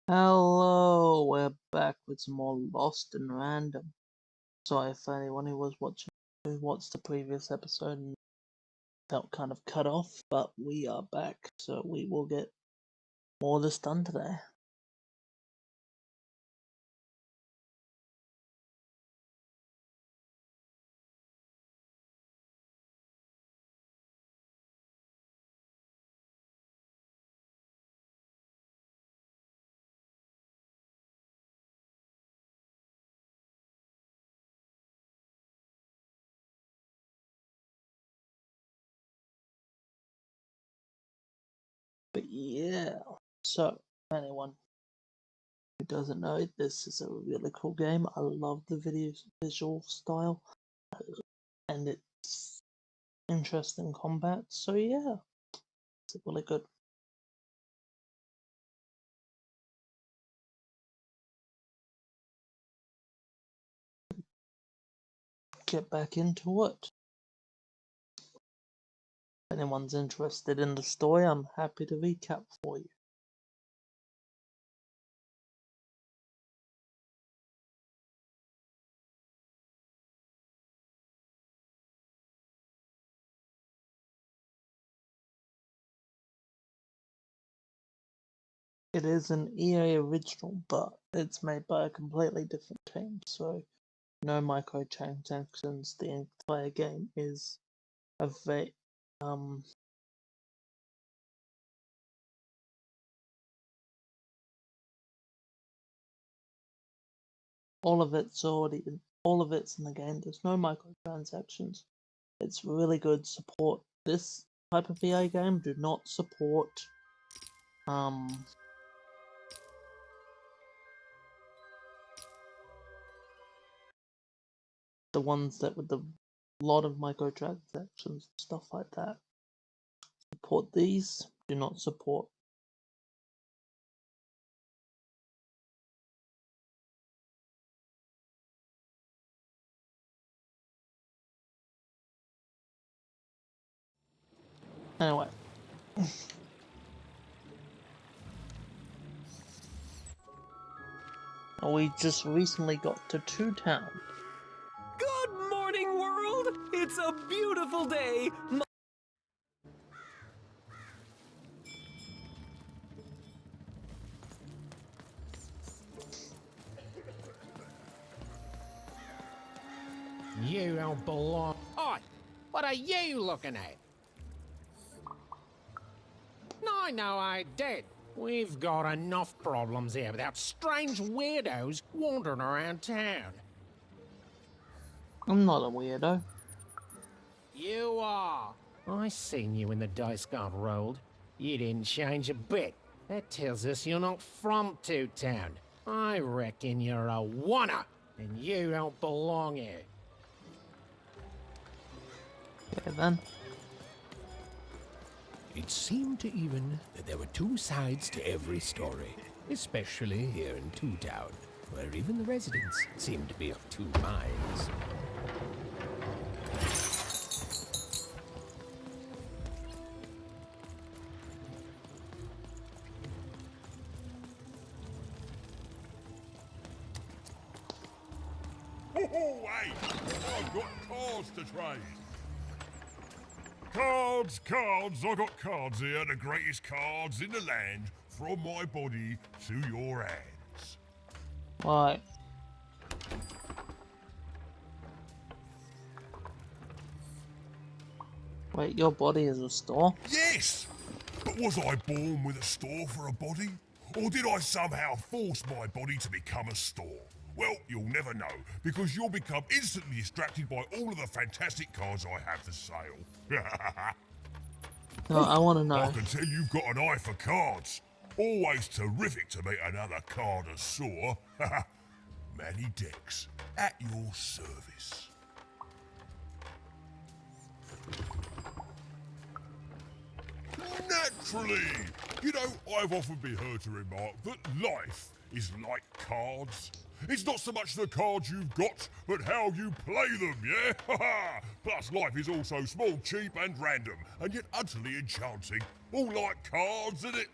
Hello, we're back with some more Lost and Random. Sorry for anyone who was watching, who watched the previous episode and felt kind of cut off, but we are back, so we will get more of this done today. But yeah, so anyone who doesn't know, this is a really cool game. I love the visual style, and it's interesting combat. So yeah, it's really good. Get back into it. If anyone's interested in the story, I'm happy to recap for you. It is an EA original, but it's made by a completely different team, so no microtransactions. The entire game is a all of it's in the game. There's no microtransactions. It's really good support. This type of EA game do not support the ones that with the lot of microtransactions, stuff like that. Support these, do not support. Anyway. We just recently got to Two Town. Good morning, world! It's a beautiful day! You don't belong. Oi! What are you looking at? No, I did. We've got enough problems here without strange weirdos wandering around town. I'm not a weirdo. You are. I seen you when the dice got rolled. You didn't change a bit. That tells us you're not from Two Town. I reckon you're a wanna, and you don't belong here. Okay then. It seemed to even that there were two sides to every story, especially here in Two Town, where even the residents seemed to be of two minds. Oh, hey! I've got cards to trade. Cards, I got cards here, the greatest cards in the land, from my body to your hands. Right. Wait, your body is a store? Yes! But was I born with a store for a body? Or did I somehow force my body to become a store? Well, you'll never know, because you'll become instantly distracted by all of the fantastic cards I have for sale. No, I want to know. I can tell you've got an eye for cards. Always terrific to meet another connoisseur. Manny Dex, at your service. Naturally! You know, I've often been heard to remark that life is like cards. It's not so much the cards you've got, but how you play them, yeah? Plus, life is also small, cheap, and random, and yet utterly enchanting. All like cards, isn't it?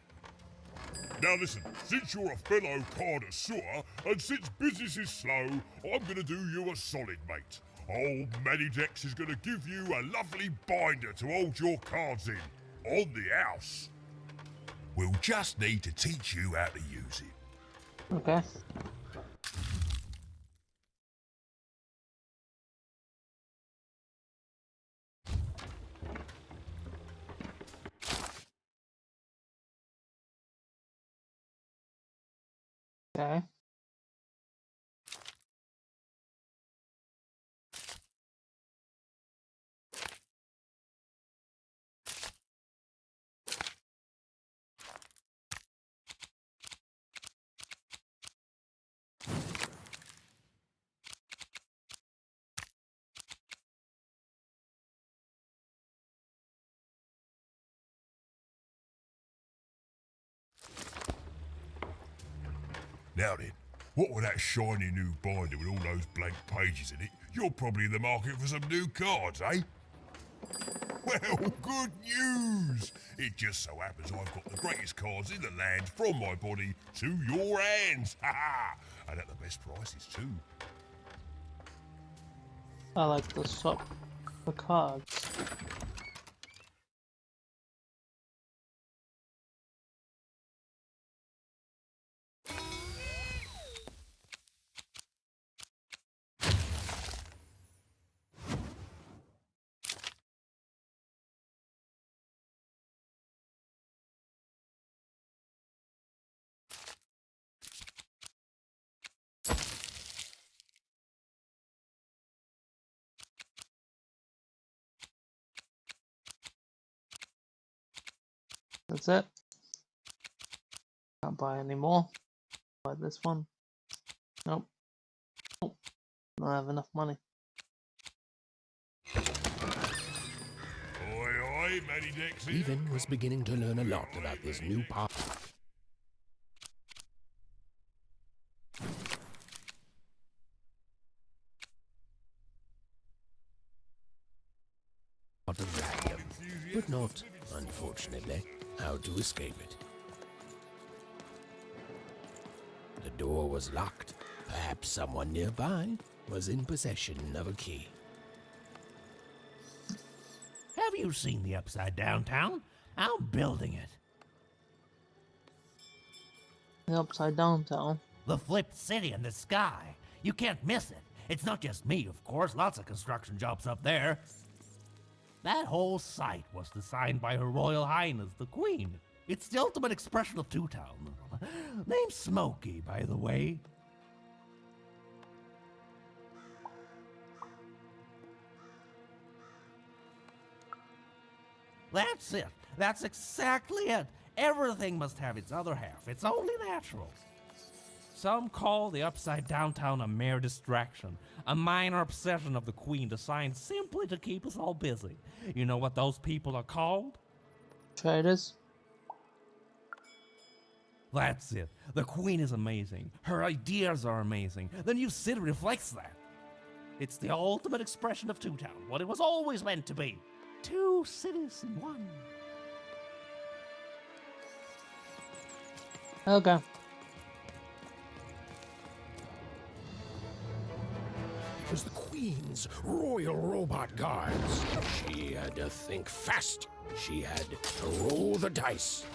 Now listen, since you're a fellow connoisseur, and since business is slow, I'm gonna do you a solid, mate. Old Manidex is gonna give you a lovely binder to hold your cards in, on the house. We'll just need to teach you how to use it. Okay. Okay. Now then, what with that shiny new binder with all those blank pages in it, you're probably in the market for some new cards, eh? Well, good news! It just so happens I've got the greatest cards in the land from my body to your hands, ha! And at the best prices too. I like the swap the cards. That's it. Can't buy any more. Buy this one. Nope. Nope. Don't have enough money. Oi, oi, Manidex here. Even was beginning to learn a lot about this new part of Radium, but not, unfortunately, how to escape it. The door was locked. Perhaps someone nearby was in possession of a key. Have you seen the Upside Down Town? I'm building it. The Upside Down Town. The flipped city in the sky. You can't miss it. It's not just me, of course. Lots of construction jobs up there. That whole site was designed by Her Royal Highness, the Queen. It's the ultimate expression of Two Town. Name's Smokey, by the way. That's it. That's exactly it. Everything must have its other half. It's only natural. Some call the Upside Down Town a mere distraction, a minor obsession of the Queen designed simply to keep us all busy. You know what those people are called? Traders. That's it. The Queen is amazing. Her ideas are amazing. The new city reflects that. It's the ultimate expression of Two Town, what it was always meant to be. Two cities in one. Okay. It was the Queen's Royal Robot Guards. She had to think fast. She had to roll the dice.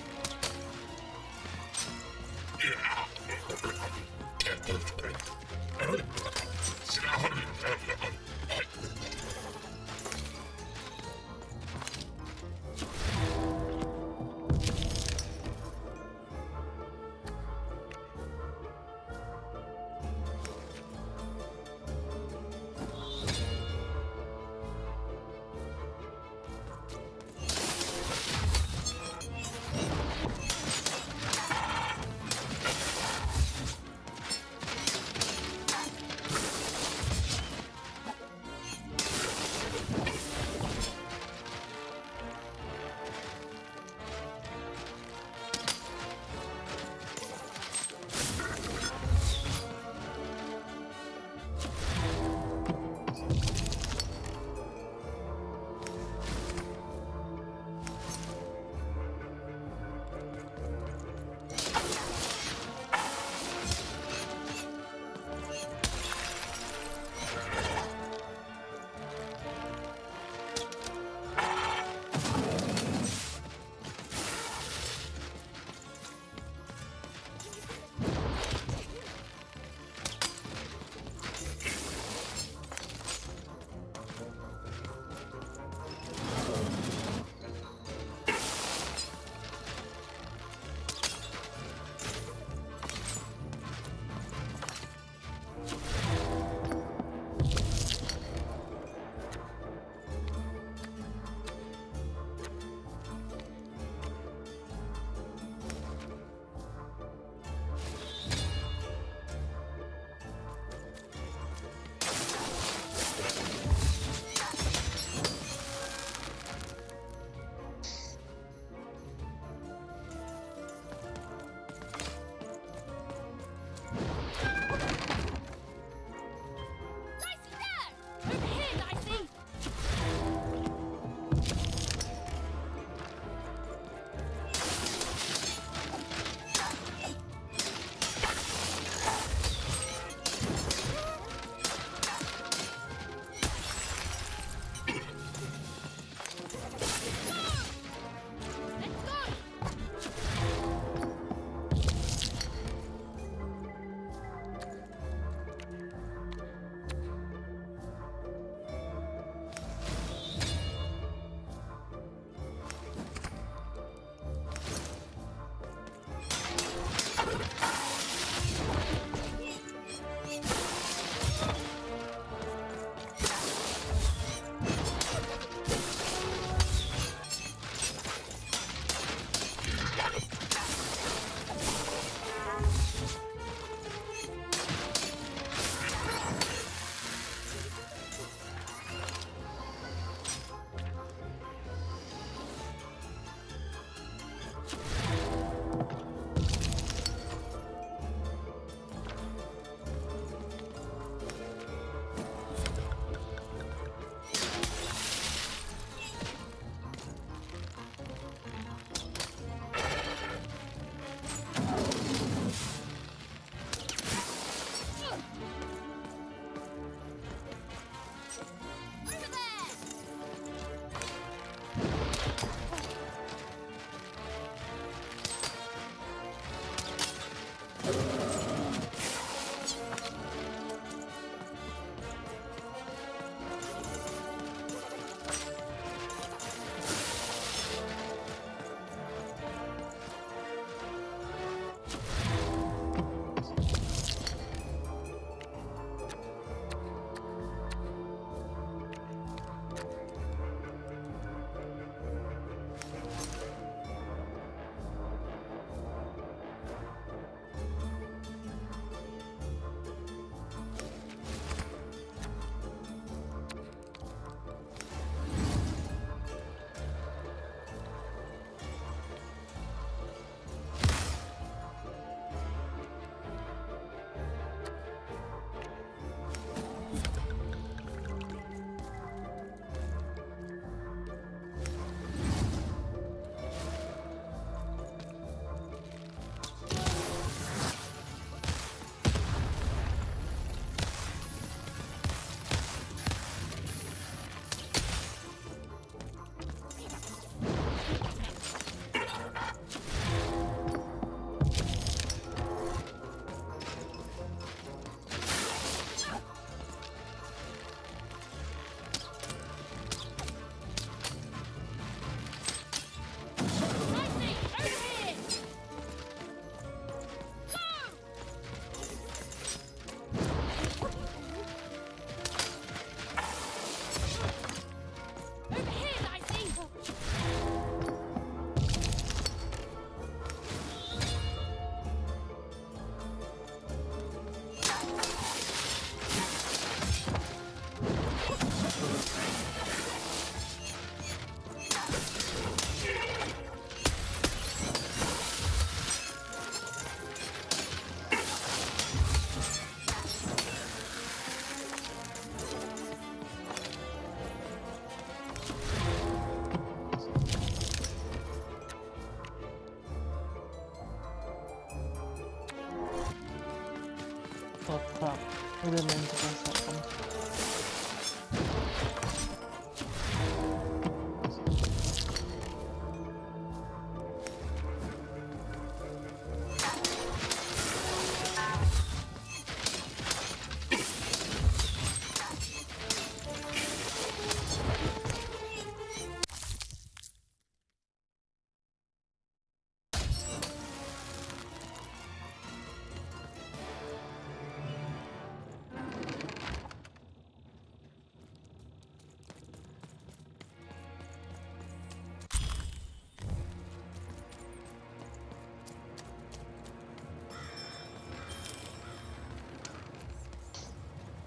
Oh crap. I didn't mean to press that one.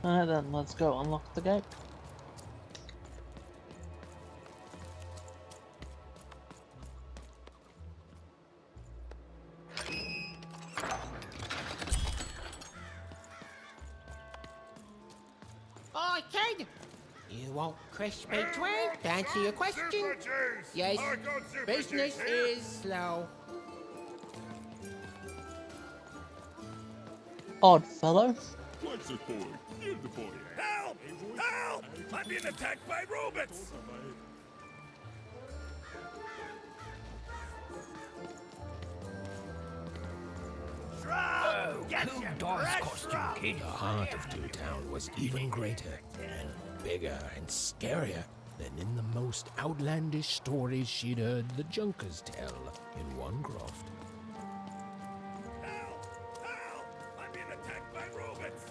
Alright then, let's go unlock the gate. Oi, kid! You want crispy twig? To answer your question? Super juice! Yes. I got super Business juice here. is slow. Odd fellow. What's the boy? Give the boy a help! Help! I'm being attacked by robots! Cool Dog's costume, kid. The heart of Two Town was even greater and bigger and scarier than in the most outlandish stories she'd heard the Junkers tell in one croft. Help! Help! I'm being attacked by robots!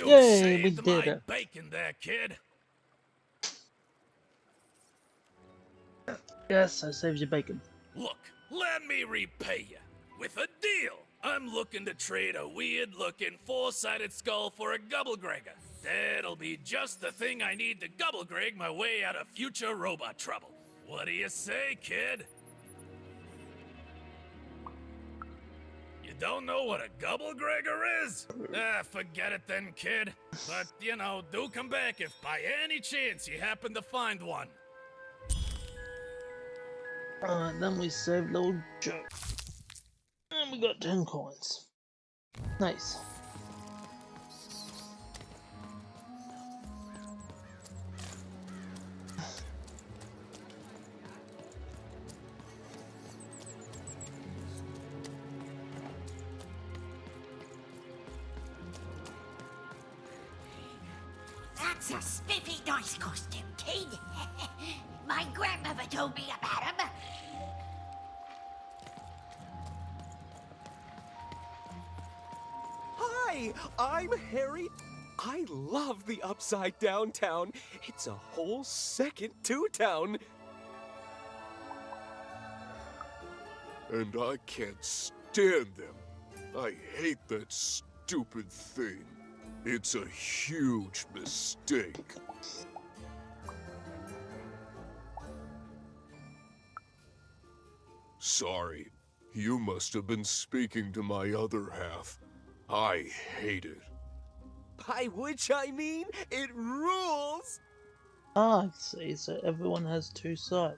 Yay, we saved did my it. bacon there, kid. Yes, I saved your bacon. Look, let me repay you with a deal. I'm looking to trade a weird-looking four-sided skull for a Gubblegregger. That'll be just the thing I need to Gubblegreg my way out of future robot trouble. What do you say, kid? You don't know what a Gubblegregger is? Forget it then, kid. But, you know, do come back if by any chance you happen to find one. Alright, then we saved little Joe. And we got 10 coins. Nice. That's a spiffy nice costume, kid. My grandmother told me about him. Hi, I'm Harry. I love the Upside Down Town. It's a whole second to town. And I can't stand them. I hate that stupid thing. It's a huge mistake. Sorry, you must have been speaking to my other half. I hate it. By which I mean, it rules. Ah, I see, so everyone has two sides.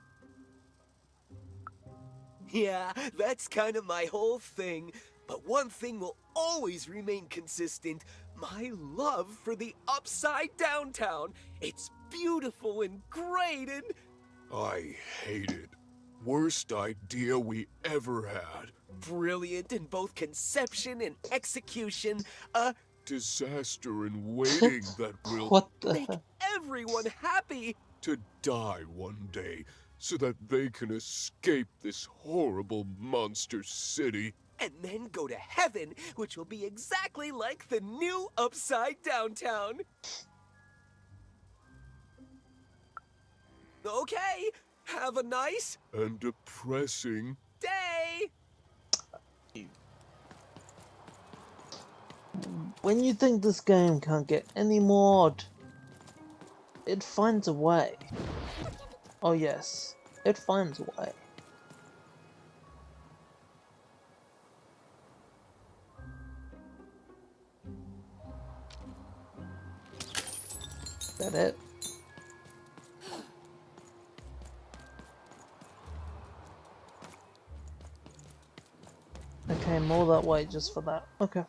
Yeah, that's kind of my whole thing. But one thing will always remain consistent. My love for the Upside Down Town. It's beautiful and great and... I hate it. Worst idea we ever had. brilliant in both conception and execution. Disaster in waiting that will What the Make heck? everyone happy. to die one day so that they can escape this horrible monster city. And then go to heaven, which will be exactly like the new Upside Down Town. Okay, have a nice And depressing. day. When you think this game can't get any more odd, it finds a way. Oh yes, it finds a way. Is that it? I came all that way just for that. Okay.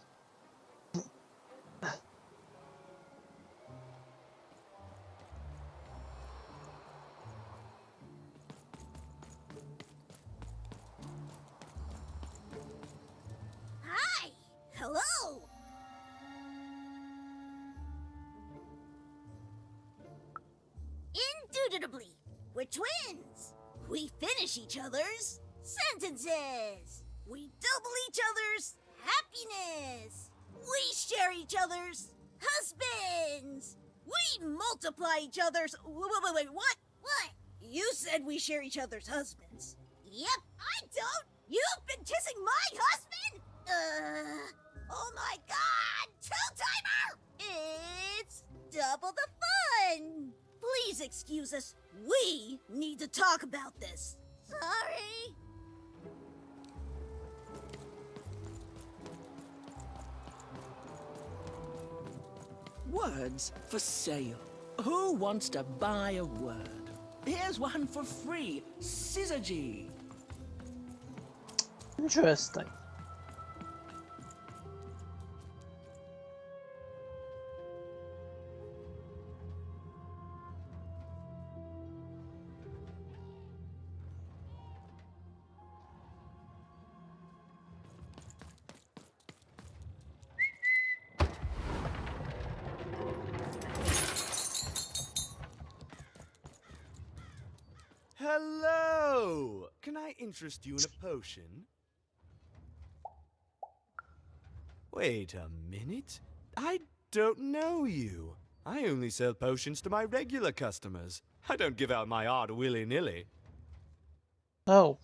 Hi! Hello! Indubitably, we're twins! We finish each other's sentences! We double each other's happiness! We share each other's husbands! We multiply each other's... Wait, what? What? You said we share each other's husbands. Yep, I don't! You've been kissing my husband? Oh my god! Two-timer! It's double the fun! Please excuse us. We need to talk about this. Sorry. Words for sale. Who wants to buy a word? Here's one for free. Syzygy. Interesting. Hello! Can I interest you in a potion? Wait a minute. I don't know you. I only sell potions to my regular customers. I don't give out my art willy-nilly. Oh,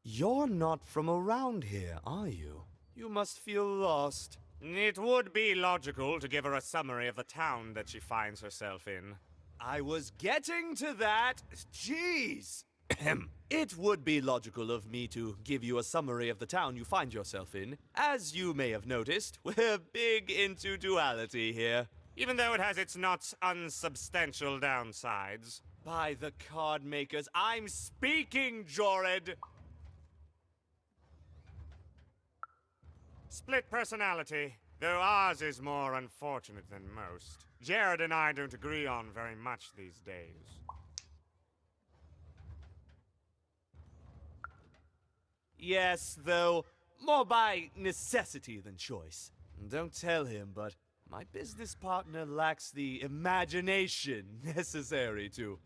You're not from around here, are you? You must feel lost. It would be logical to give her a summary of the town that she finds herself in. I was getting to that. Jeez. It would be logical of me to give you a summary of the town you find yourself in. As you may have noticed, we're big into duality here. Even though it has its not unsubstantial downsides. By the card makers, I'm speaking, Jorid! Split personality, though ours is more unfortunate than most. Jared and I don't agree on very much these days. Yes, though, more by necessity than choice. Don't tell him, but my business partner lacks the imagination necessary to...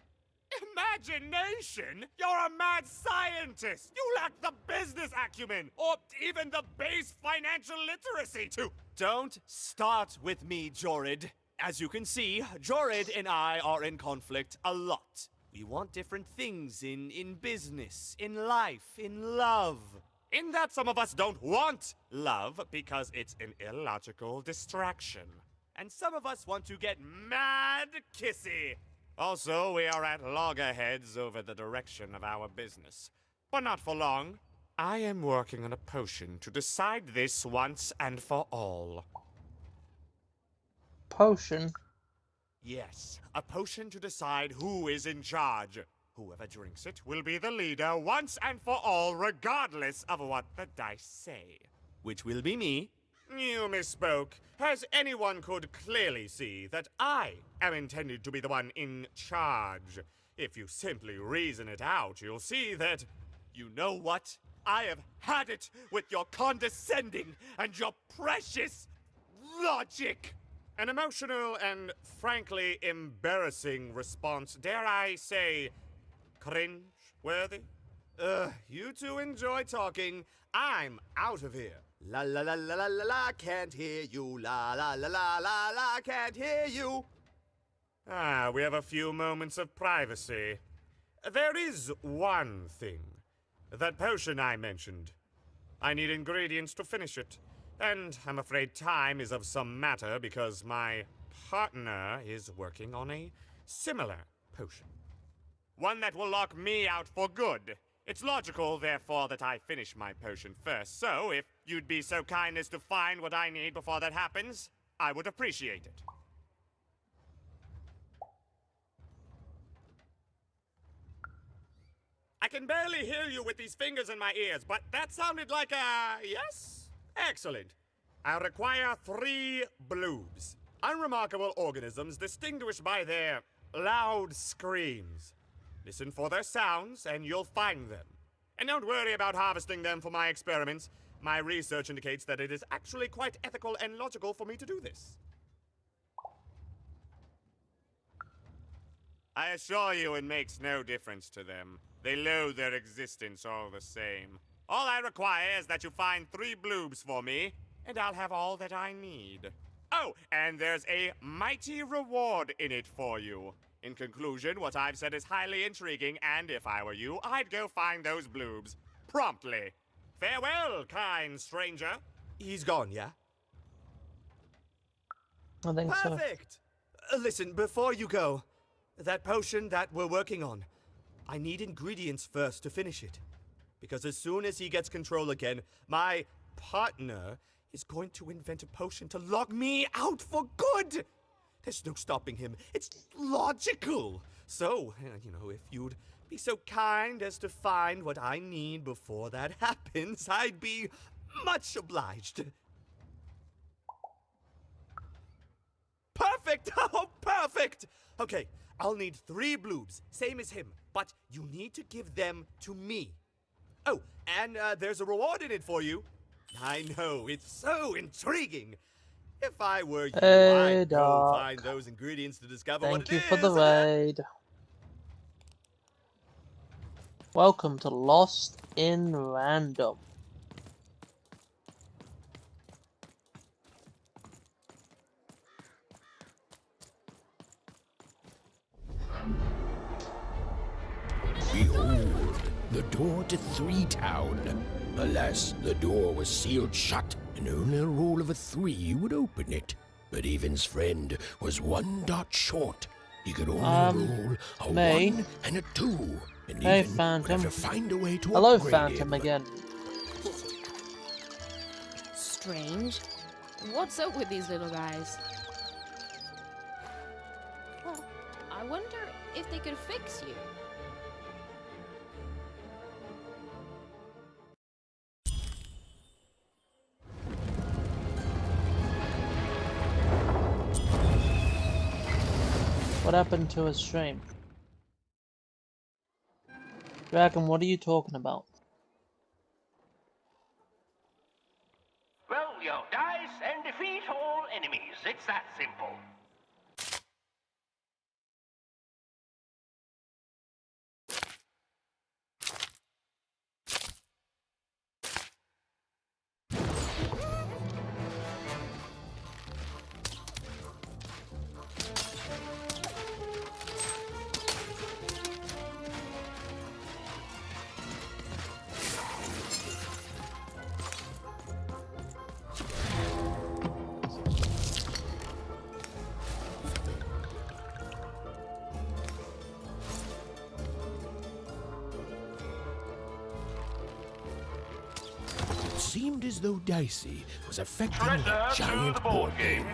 Imagination? You're a mad scientist! You lack the business acumen, or even the base financial literacy to... Don't start with me, Jorid. As you can see, Jorid and I are in conflict a lot. We want different things in business, in life, in love. In that some of us don't want love because it's an illogical distraction. And some of us want to get mad kissy. Also, we are at loggerheads over the direction of our business. But not for long. I am working on a potion to decide this once and for all. potion. Yes, a potion to decide who is in charge. Whoever drinks it will be the leader once and for all, regardless of what the dice say. Which will be me. You misspoke, as anyone could clearly see that I am intended to be the one in charge. If you simply reason it out, you'll see that... You know what? I have had it with your condescending and your precious logic. An emotional and frankly embarrassing response, dare I say, cringe-worthy? You two enjoy talking. I'm out of here. La la la la la la la, can't hear you. La la la la la la, can't hear you. Ah, we have a few moments of privacy. There is one thing. That potion I mentioned. I need ingredients to finish it. And I'm afraid time is of some matter because my partner is working on a similar potion. One that will lock me out for good. It's logical, therefore, that I finish my potion first. So, if you'd be so kind as to find what I need before that happens, I would appreciate it. I can barely hear you with these fingers in my ears, but that sounded like a... yes? Excellent. I require 3 bloobs. Unremarkable organisms distinguished by their loud screams. Listen for their sounds, and you'll find them. And don't worry about harvesting them for my experiments. My research indicates that it is actually quite ethical and logical for me to do this. I assure you it makes no difference to them. They loathe their existence all the same. All I require is that you find 3 bloobs for me, and I'll have all that I need. Oh, and there's a mighty reward in it for you. In conclusion, what I've said is highly intriguing, and if I were you, I'd go find those bloobs. Promptly. Farewell, kind stranger. He's gone, yeah? I think so. Perfect! Listen, before you go, that potion that we're working on, I need ingredients first to finish it. Because as soon as he gets control again, my partner is going to invent a potion to lock me out for good! There's no stopping him. It's logical. So, if you'd be so kind as to find what I need before that happens, I'd be much obliged. Perfect! Oh, perfect! Okay, I'll need 3 bloobs, same as him, but you need to give them to me. Oh, and there's a reward in it for you. I know, it's so intriguing. If I were you, I'd go find those ingredients to discover what it is. Thank you for the raid. Welcome to Lost in Random. the door to Three Town. Alas, the door was sealed shut, and only a roll of a 3 would open it. But Evan's friend was 1 dot short. He could only roll a me. 1 and a 2. And Hey, Evan would Phantom. have to find a way to Hello, upgrade Phantom, him. again. Strange. What's up with these little guys? Well, I wonder if they could fix you. What happened to his stream? Dragon, what are you talking about? Roll your dice and defeat all enemies. It's that simple. It seemed as though Dicey was affecting Treasure the to giant the board game.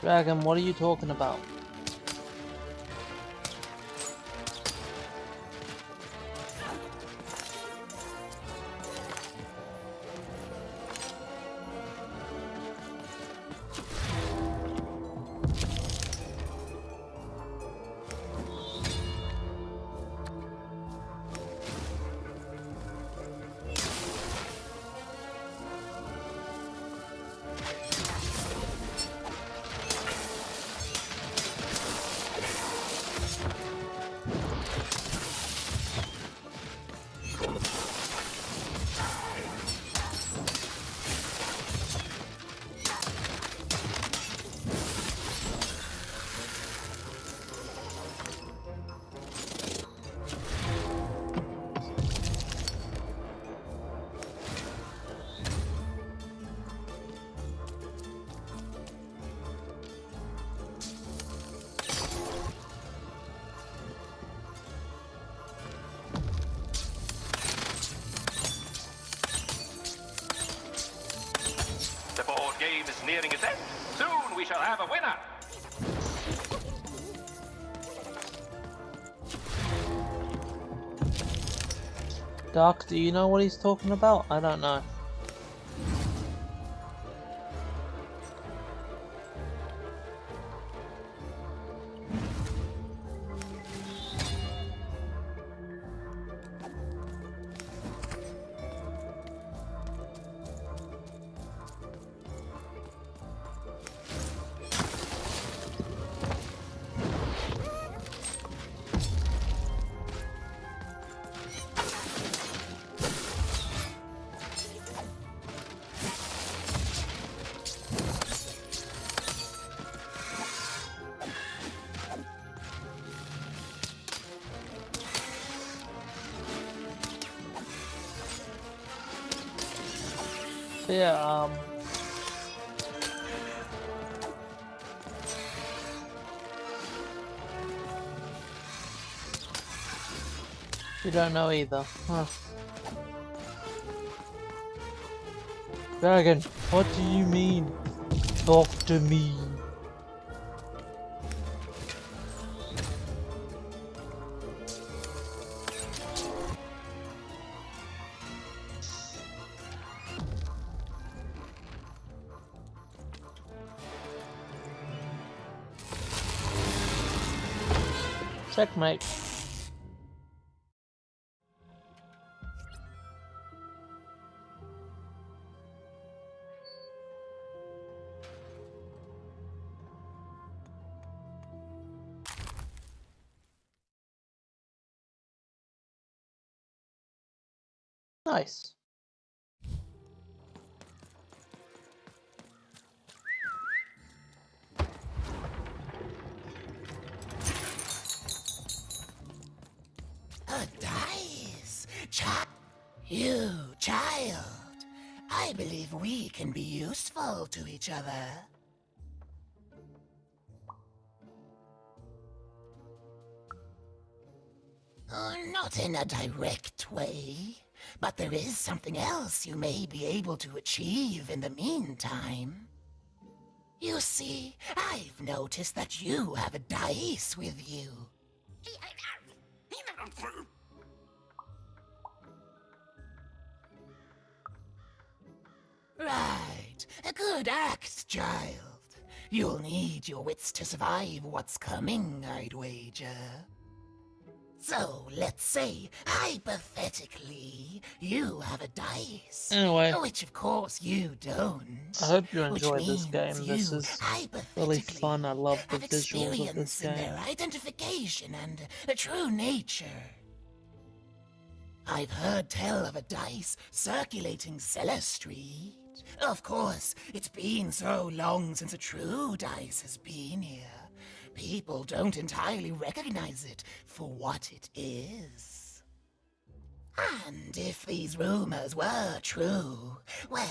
Dragon, what are you talking about? The board game is nearing its end. Soon we shall have a winner. Doc, do you know what he's talking about? I don't know. Yeah, you don't know either, huh? Dragon, what do you mean? Talk to me. Checkmate. Nice. You, child. I believe we can be useful to each other. Not in a direct way, but there is something else you may be able to achieve in the meantime. You see, I've noticed that you have a dice with you. Right, a good act, child. You'll need your wits to survive what's coming, I'd wager. So, let's say, hypothetically, you have a dice. Anyway. Which, of course, you don't. I hope you Which enjoyed this means game. This you is really fun. I love the have visuals of experience this in game. their identification and true nature. I've heard tell of a dice circulating Cellar Street. Of course, it's been so long since a true dice has been here. People don't entirely recognize it for what it is. And if these rumors were true, well,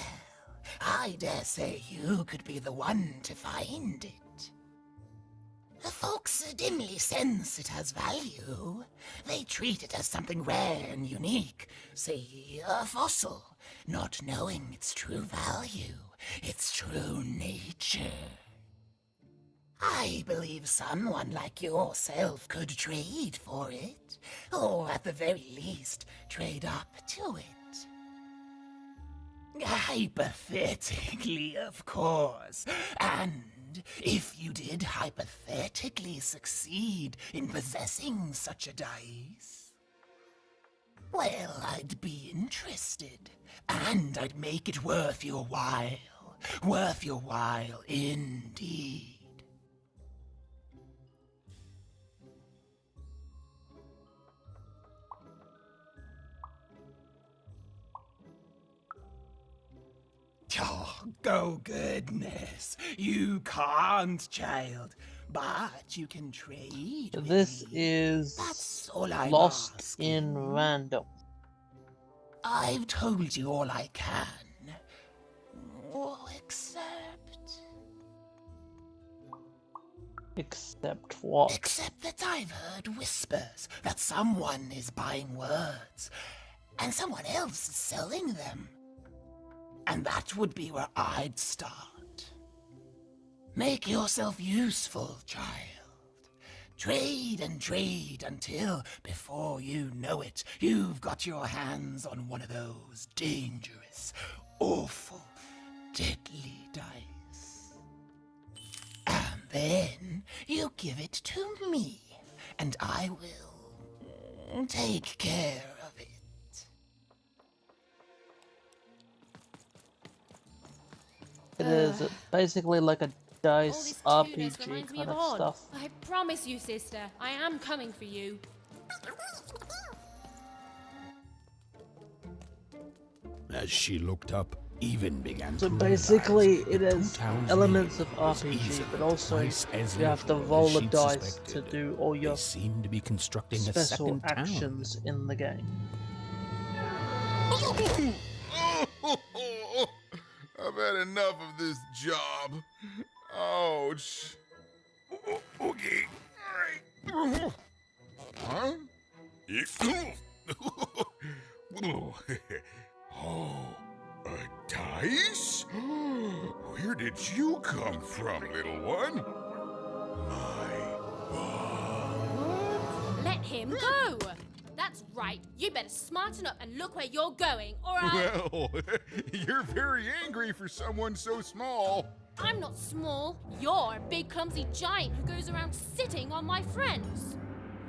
I dare say you could be the one to find it. The folks dimly sense it has value. They treat it as something rare and unique, say a fossil, not knowing its true value, its true nature. I believe someone like yourself could trade for it, or at the very least, trade up to it. Hypothetically, of course, and if you did hypothetically succeed in possessing such a dice, well, I'd be interested, and I'd make it worth your while indeed. Oh, goodness. You can't, child. But you can trade with This me. is That's all I'm Lost asking. in Random. I've told you all I can. Oh, except what? Except that I've heard whispers that someone is buying words, and someone else is selling them. And that would be where I'd start. Make yourself useful, child. Trade and trade until, before you know it, you've got your hands on one of those dangerous, awful, deadly dice. And then you give it to me, and I will take care of it. It is basically like a dice All this tuners RPG reminds me kind of of Odd. stuff. I promise you, sister, I am coming for you. As she looked up, Even began So to basically, realize it that has Two Towns elements of Near was RPG, easily but also twice as you have to literal roll as a she'd dice to suspected. do all your They seemed to be constructing a special second town. actions in the game. I've had enough of this job. Ouch. Okay. All right. Huh? Oh, a dice? Where did you come from, little one? Let him go! That's right. You better smarten up and look where you're going, or I'll... Well, you're very angry for someone so small. I'm not small. You're a big, clumsy giant who goes around sitting on my friends.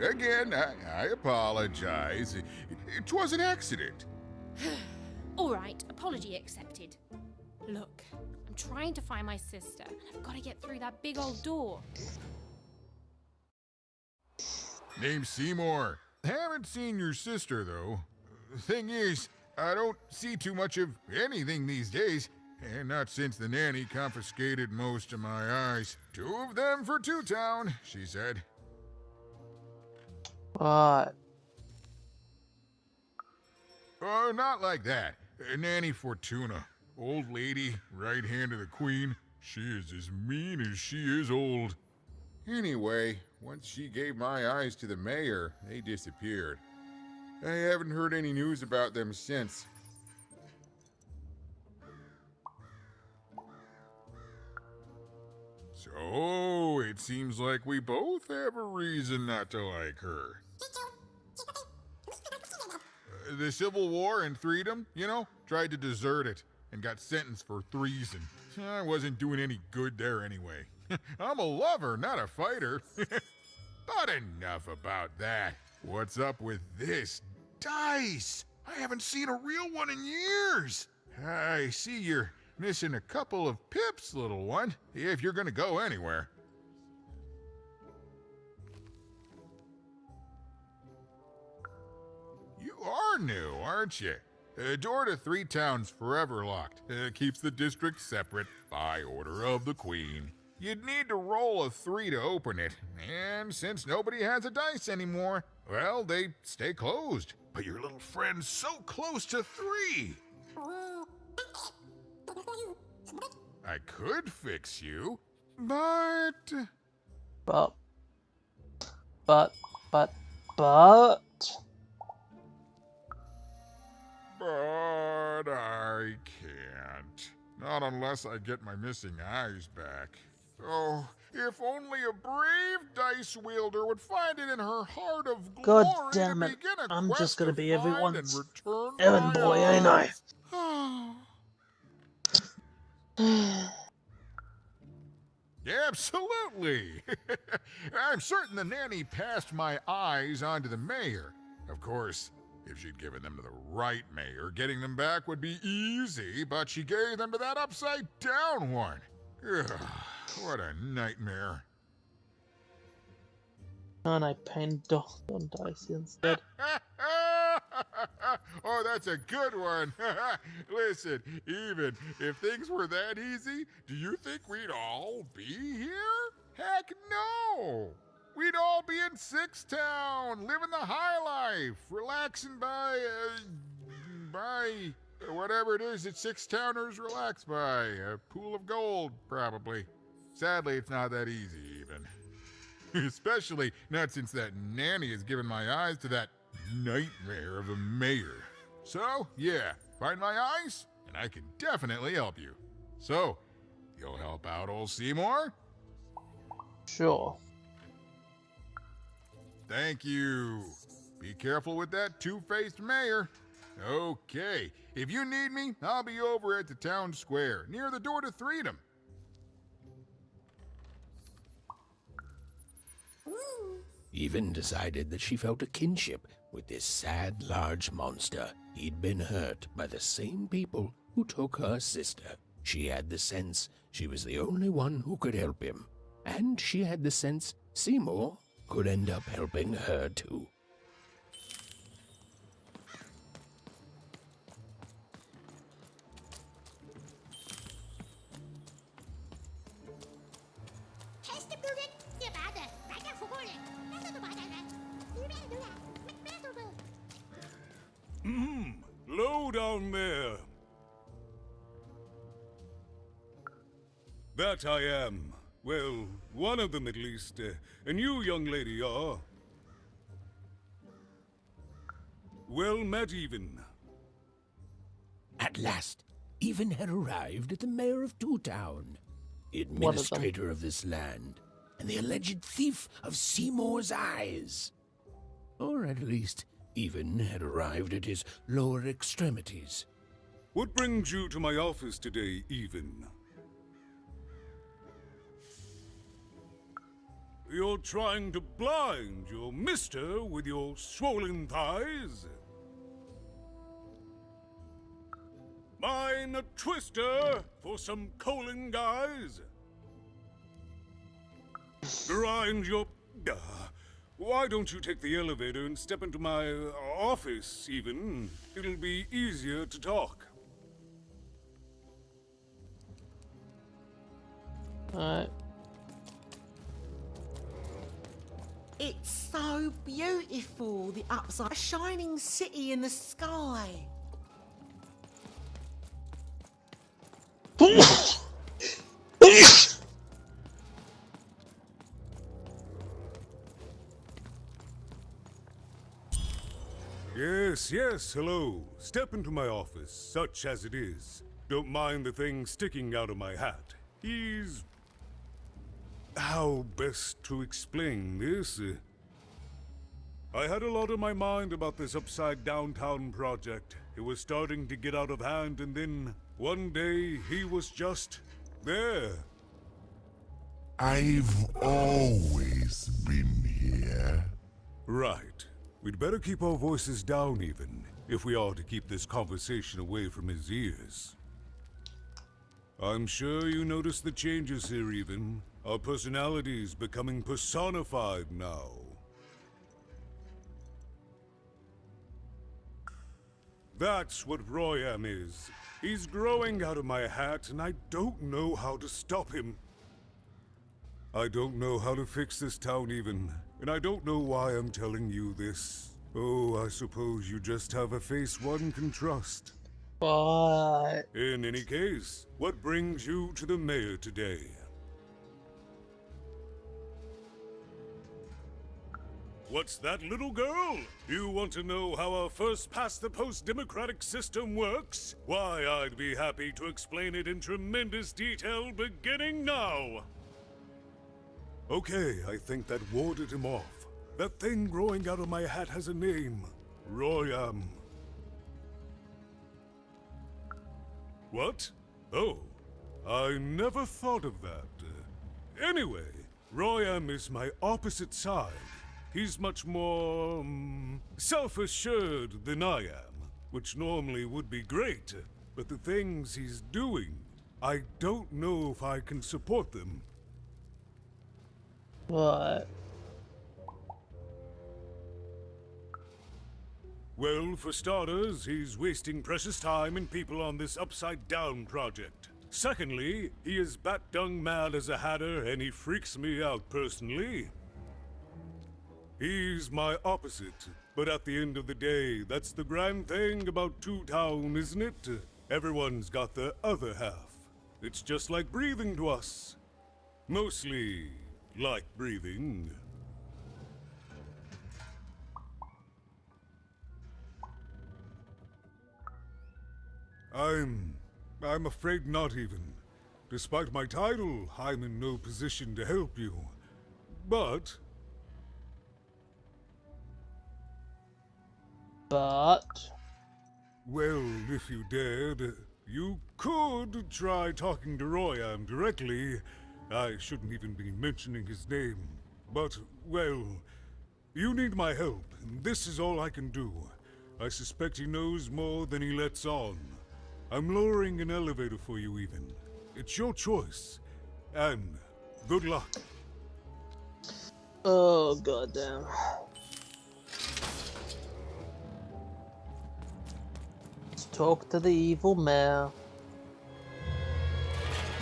Again, I apologize. It was an accident. All right, apology accepted. Look, I'm trying to find my sister, and I've got to get through that big old door. Name's Seymour. Haven't seen your sister, though. Thing is, I don't see too much of anything these days, and not since the nanny confiscated most of my eyes. 2 of them for Two Town, she said. Oh, not like that. Nanny Fortuna. Old lady, right hand of the queen. She is as mean as she is old. Anyway, once she gave my eyes to the mayor, they disappeared. I haven't heard any news about them since. So, it seems like we both have a reason not to like her. The Civil War and Freedom, you know, tried to desert it and got sentenced for treason. I wasn't doing any good there anyway. I'm a lover, not a fighter. But enough about that. What's up with this dice? I haven't seen a real one in years. I see you're missing a couple of pips, little one, if you're gonna go anywhere. You are new, aren't you? Door to Three Towns forever locked. Keeps the district separate by order of the Queen. You'd need to roll a 3 to open it, and since nobody has a dice anymore, well, they stay closed. But your little friend's so close to 3. I could fix you, but... But I can't. Not unless I get my missing eyes back. Oh, if only a brave dice wielder would find it in her heart of glory. God damn it. To begin a I'm quest just gonna to be find everyone's and return errand my boy, ain't I? eyes. Absolutely. I'm certain the nanny passed my eyes on to the mayor. Of course, if she'd given them to the right mayor, getting them back would be easy, but she gave them to that upside-down one. Ugh, what a nightmare. Can't I paint dots on dice instead? Oh, that's a good one. Listen, even if things were that easy, do you think we'd all be here? Heck no! We'd all be in Six Town, living the high life, relaxing by whatever it is that Six Towners relax by. A pool of gold, probably. Sadly, it's not that easy, even. Especially not since that nanny has given my eyes to that nightmare of a mayor. So, yeah, find my eyes, and I can definitely help you. So, you'll help out old Seymour? Sure. Thank you. Be careful with that two-faced mayor. Okay, if you need me, I'll be over at the town square, near the Door to Freedom. Even decided that she felt a kinship with this sad, large monster. He'd been hurt by the same people who took her sister. She had the sense she was the only one who could help him. And she had the sense Seymour could end up helping her too. Low down there. That I am. Well, one of them at least. And you, young lady, are... well met, Even. At last, Even had arrived at the mayor of Two Town, the administrator of this land, and the alleged thief of Seymour's eyes. Or at least, Even had arrived at his lower extremities. What brings you to my office today, Even? You're trying to blind your mister with your swollen thighs? Mine a twister for some colon guys? Grind your... why don't you take the elevator and step into my office, Even? It'll be easier to talk. Alright. It's so beautiful, the upside. A shining city in the sky. Yes, hello. Step into my office, such as it is. Don't mind the thing sticking out of my hat. He's... How best to explain this? I had a lot on my mind about this Upside Downtown project. It was starting to get out of hand, and then one day he was just there. I've always been here. Right. We'd better keep our voices down even, if we are to keep this conversation away from his ears. I'm sure you noticed the changes here even. Our personalities becoming personified now. That's what Royam is. He's growing out of my hat, and I don't know how to stop him. I don't know how to fix this town even, and I don't know why I'm telling you this. Oh, I suppose you just have a face one can trust. But... In any case, what brings you to the mayor today? What's that, little girl? You want to know how our first-past-the-post democratic system works? Why, I'd be happy to explain it in tremendous detail beginning now. Okay, I think that warded him off. That thing growing out of my hat has a name. Royam. What? Oh, I never thought of that. Anyway, Royam is my opposite side. He's much more, self-assured than I am, which normally would be great, but the things he's doing, I don't know if I can support them. What? Well, for starters, he's wasting precious time and people on this upside-down project. Secondly, he is bat-dung mad as a hatter, and he freaks me out personally. He's my opposite, but at the end of the day, that's the grand thing about Two Town, isn't it? Everyone's got their other half. It's just like breathing to us. Mostly like breathing. I'm afraid not even. Despite my title, I'm in no position to help you. But... Well, if you dared, you could try talking to Royam directly. I shouldn't even be mentioning his name. But, well, you need my help, and this is all I can do. I suspect he knows more than he lets on. I'm lowering an elevator for you even. It's your choice. And good luck. Oh, goddamn. Let's talk to the evil mayor.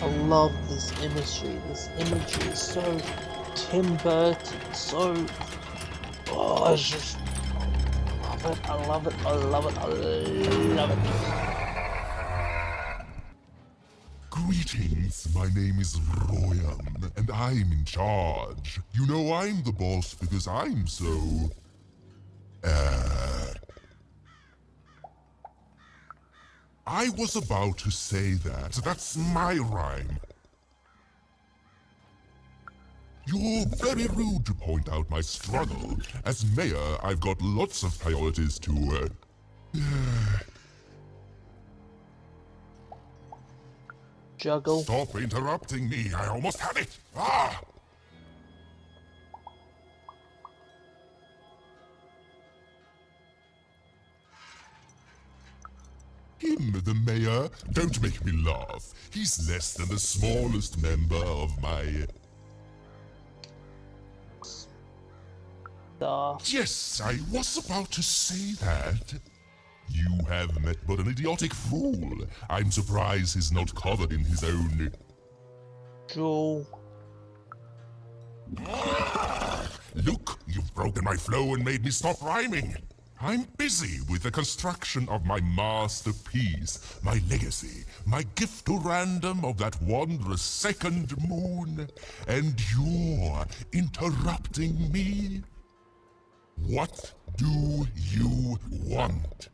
I love this imagery. This imagery is so Tim Burton, so... Oh, it's just... I love it, I love it, I love it, I love it. Greetings, my name is Royam, and I'm in charge. You know I'm the boss because I'm so... I was about to say that. That's my rhyme. You're very rude to point out my struggle. As mayor, I've got lots of priorities to, juggle. Stop interrupting me. I almost had it. Ah! Him, the mayor? Don't make me laugh. He's less than the smallest member of my... Yes, I was about to say that. You have met but an idiotic fool. I'm surprised he's not covered in his own... Joel. Look, broken my flow and made me stop rhyming. I'm busy with the construction of my masterpiece, my legacy, my gift to random of that wondrous second moon. And you're interrupting me? What do you want?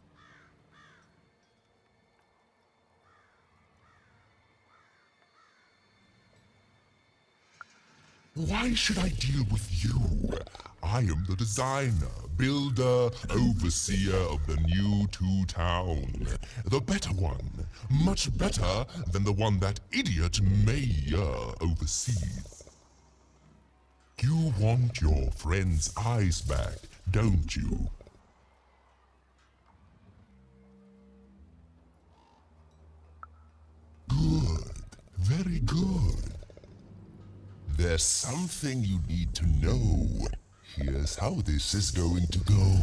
Why should I deal with you? I am the designer, builder, overseer of the new Two Town. The better one. Much better than the one that idiot mayor oversees. You want your friend's eyes back, don't you? Good. Very good. There's something you need to know. Here's how this is going to go.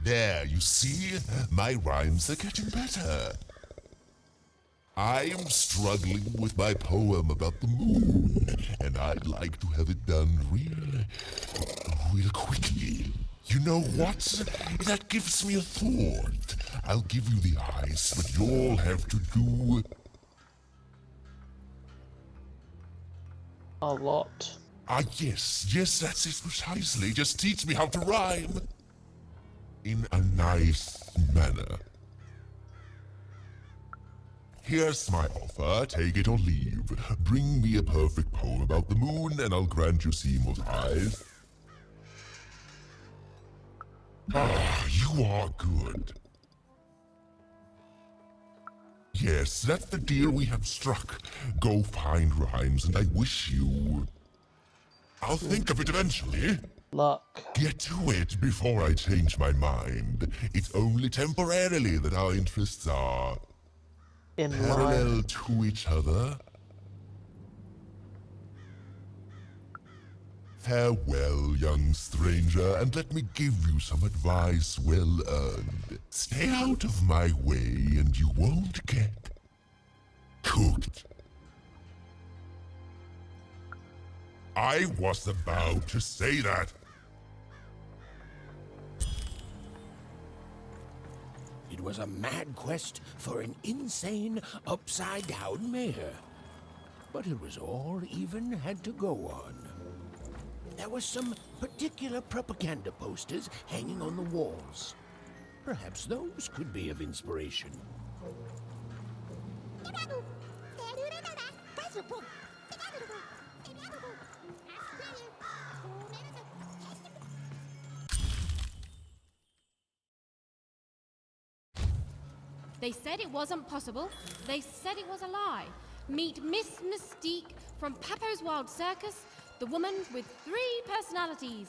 There, you see? My rhymes are getting better. I'm struggling with my poem about the moon, and I'd like to have it done real quickly. You know what? That gives me a thought. I'll give you the eyes, but you'll have to do a lot. Ah, yes, that's it precisely. Just teach me how to rhyme. In a nice manner. Here's my offer, take it or leave. Bring me a perfect poem about the moon, and I'll grant you Seymour's eyes. Ah, you are good. Yes, that's the deal we have struck. Go find rhymes, and I wish you... I'll think of it eventually. Luck. Get to it before I change my mind. It's only temporarily that our interests are... in parallel line. to each other. Farewell, young stranger, and let me give you some advice well earned. Stay out of my way, and you won't get cooked. I was about to say that. It was a mad quest for an insane, upside-down mayor. But it was all even had to go on. There were some particular propaganda posters hanging on the walls. Perhaps those could be of inspiration. They said it wasn't possible. They said it was a lie. Meet Miss Mystique from Papo's Wild Circus, the woman with 3 personalities.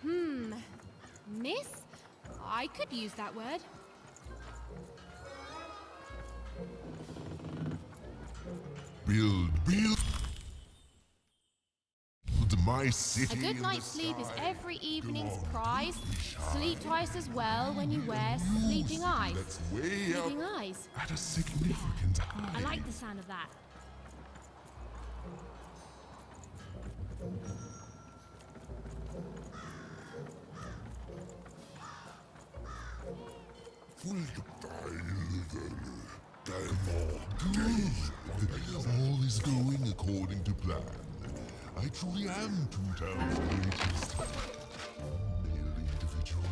Miss? I could use that word. Build my city. A good night's sleep is every evening's prize. Sleep twice as well when you wear sleeping eyes. That's way Sleeping up eyes. at a significant high. I like the sound of that. All is going according to plan. I truly am Two Town's greatest male individual.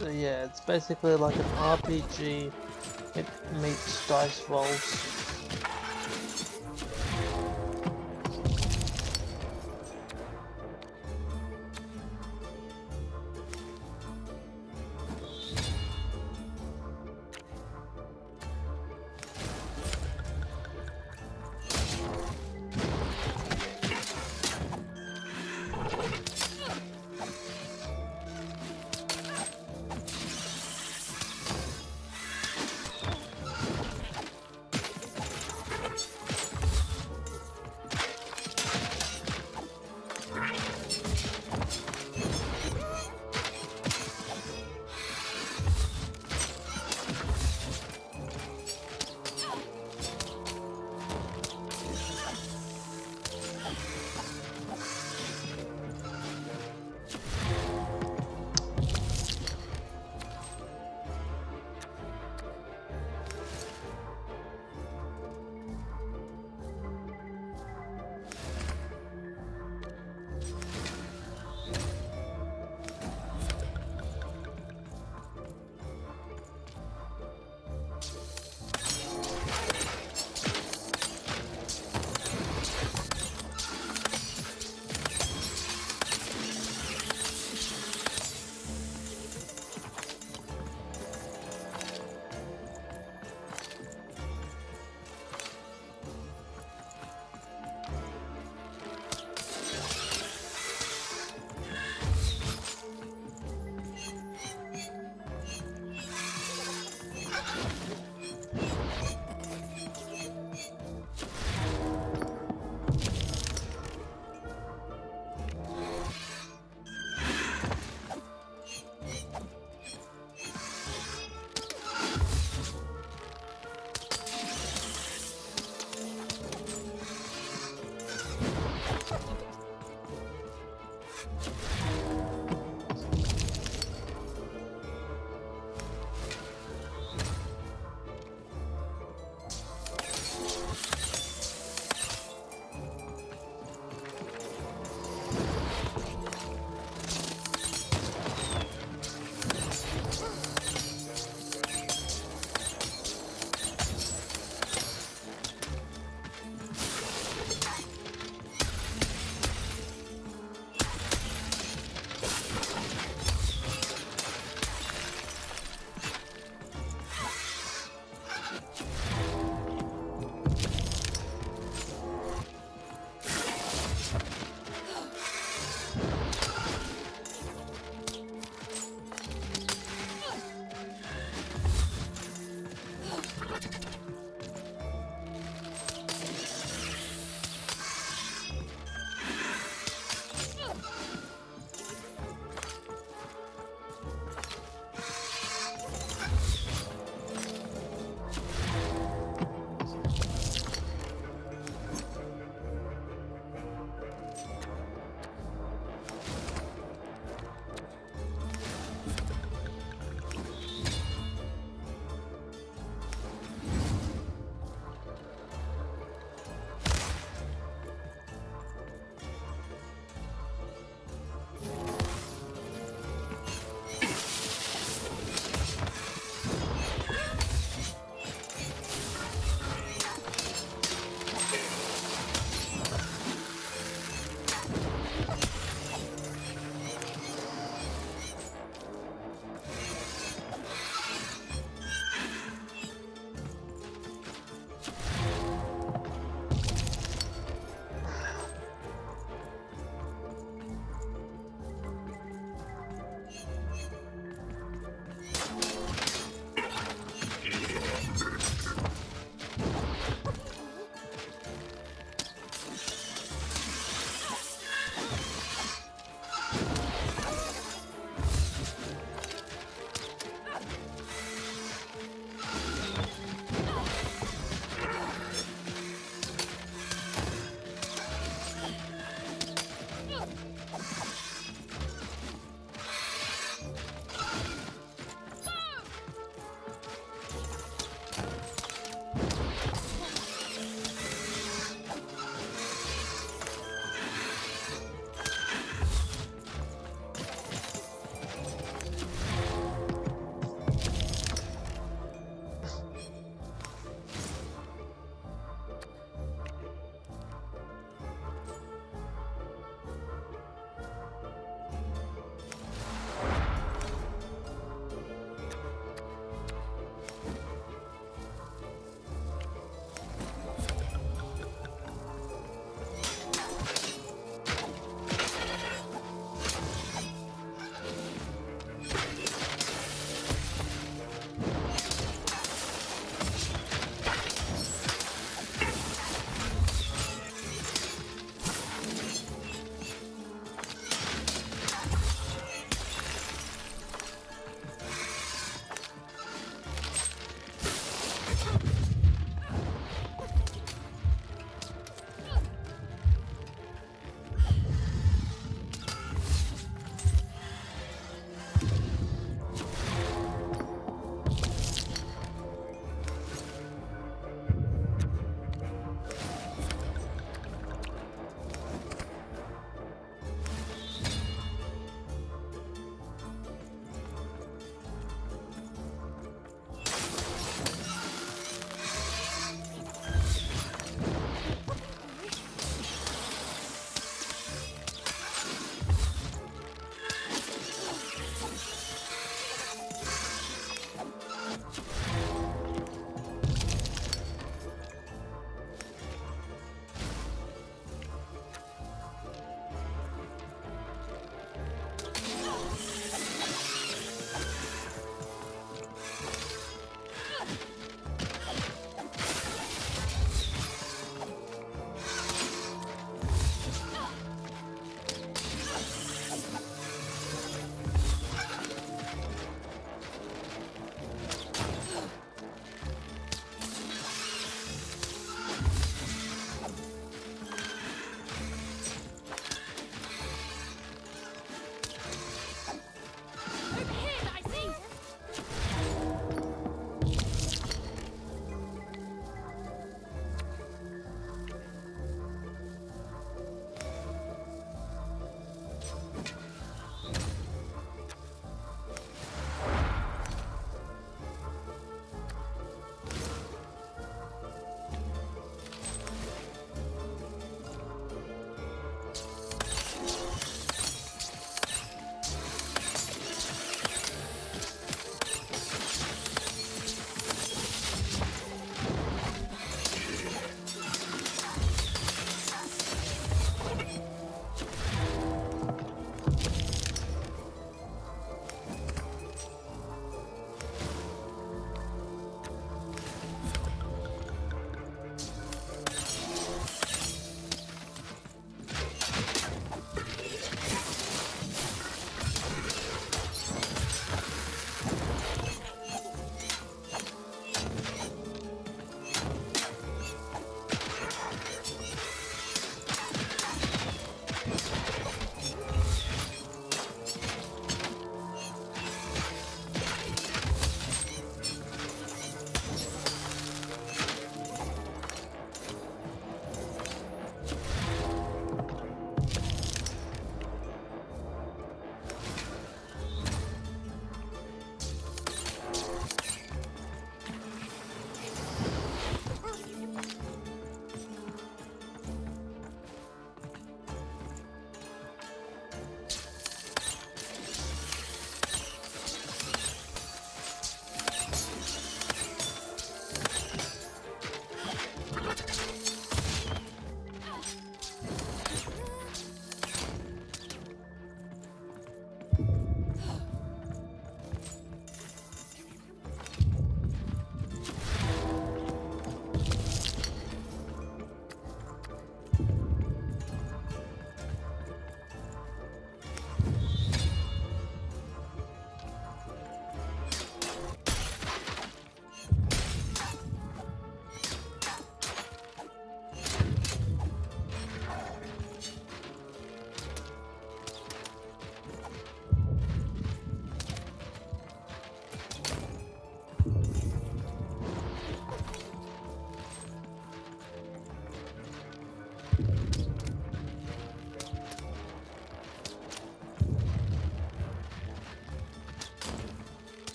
So yeah, it's basically like an RPG It meets dice rolls.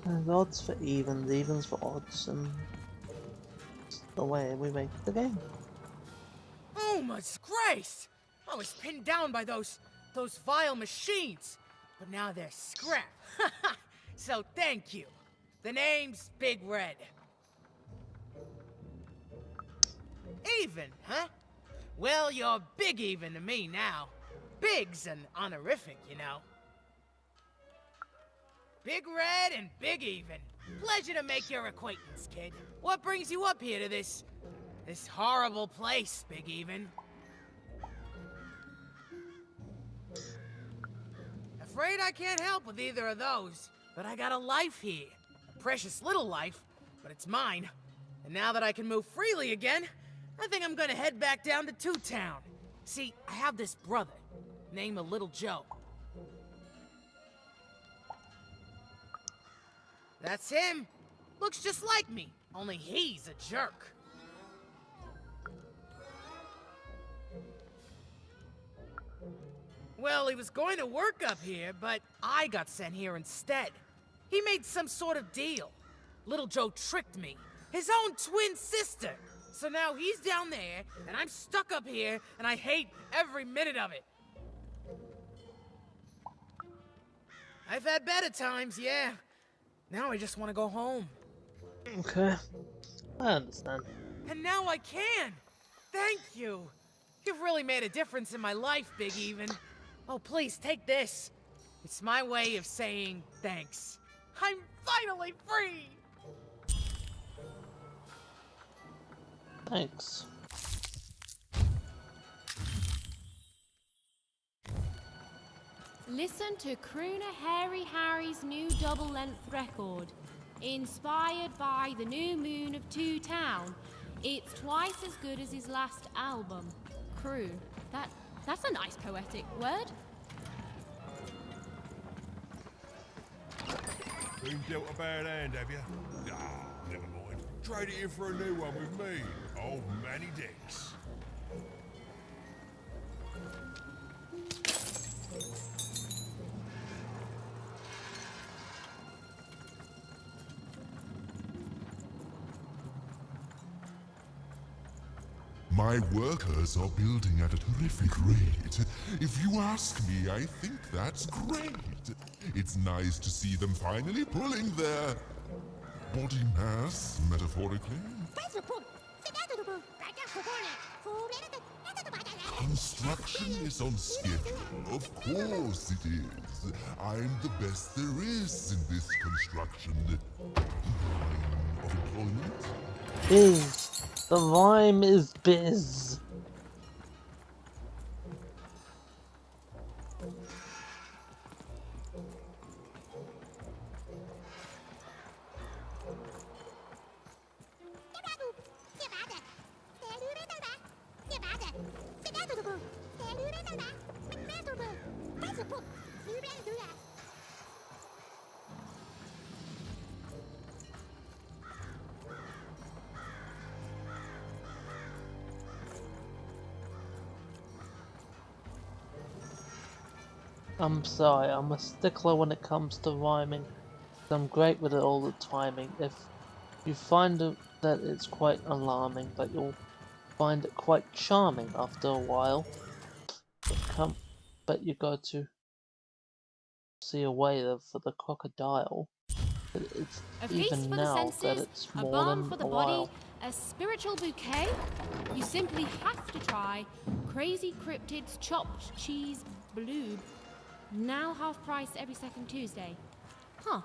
There's odds for evens for odds, and it's the way we make the game. Oh my disgrace! I was pinned down by those vile machines, but now they're scrap. So thank you. The name's Big Red. Even, huh? Well, you're Big Even to me now. Big's an honorific, you know. Big Red and Big Even. Pleasure to make your acquaintance, kid. What brings you up here to this horrible place, Big Even? Afraid I can't help with either of those, but I got a life here. A precious little life, but it's mine. And now that I can move freely again, I think I'm gonna head back down to Two Town. See, I have this brother, named Little Joe. That's him. Looks just like me, only he's a jerk. Well, he was going to work up here, but I got sent here instead. He made some sort of deal. Little Joe tricked me, his own twin sister. So now he's down there, and I'm stuck up here, and I hate every minute of it. I've had better times, yeah. Now I just want to go home. Okay, I understand. And now I can! Thank you! You've really made a difference in my life, Big Even. Oh, please, take this. It's my way of saying thanks. I'm finally free! Thanks. Listen to Crooner Hairy Harry's new double-length record. Inspired by the new moon of Two Town. It's twice as good as his last album. Croon. That's a nice poetic word. Been dealt a bad hand, have you? Ah, never mind. Trade it in for a new one with me, old Manny Dex. My workers are building at a terrific rate. If you ask me, I think that's great. It's nice to see them finally pulling their body mass, metaphorically. Construction is on schedule. Of course it is. I'm the best there is in this construction line of employment. Biz. The rhyme is biz. I'm sorry, I'm a stickler when it comes to rhyming. I'm great with it all the timing. If you find that it's quite alarming, but you'll find it quite charming after a while. But you got to see a way for the crocodile. It's A feast even for now the that senses, it's a more balm than for the a body, while. a spiritual bouquet. You simply have to try Crazy Cryptid's chopped cheese bloob. Now half price every second Tuesday. Huh.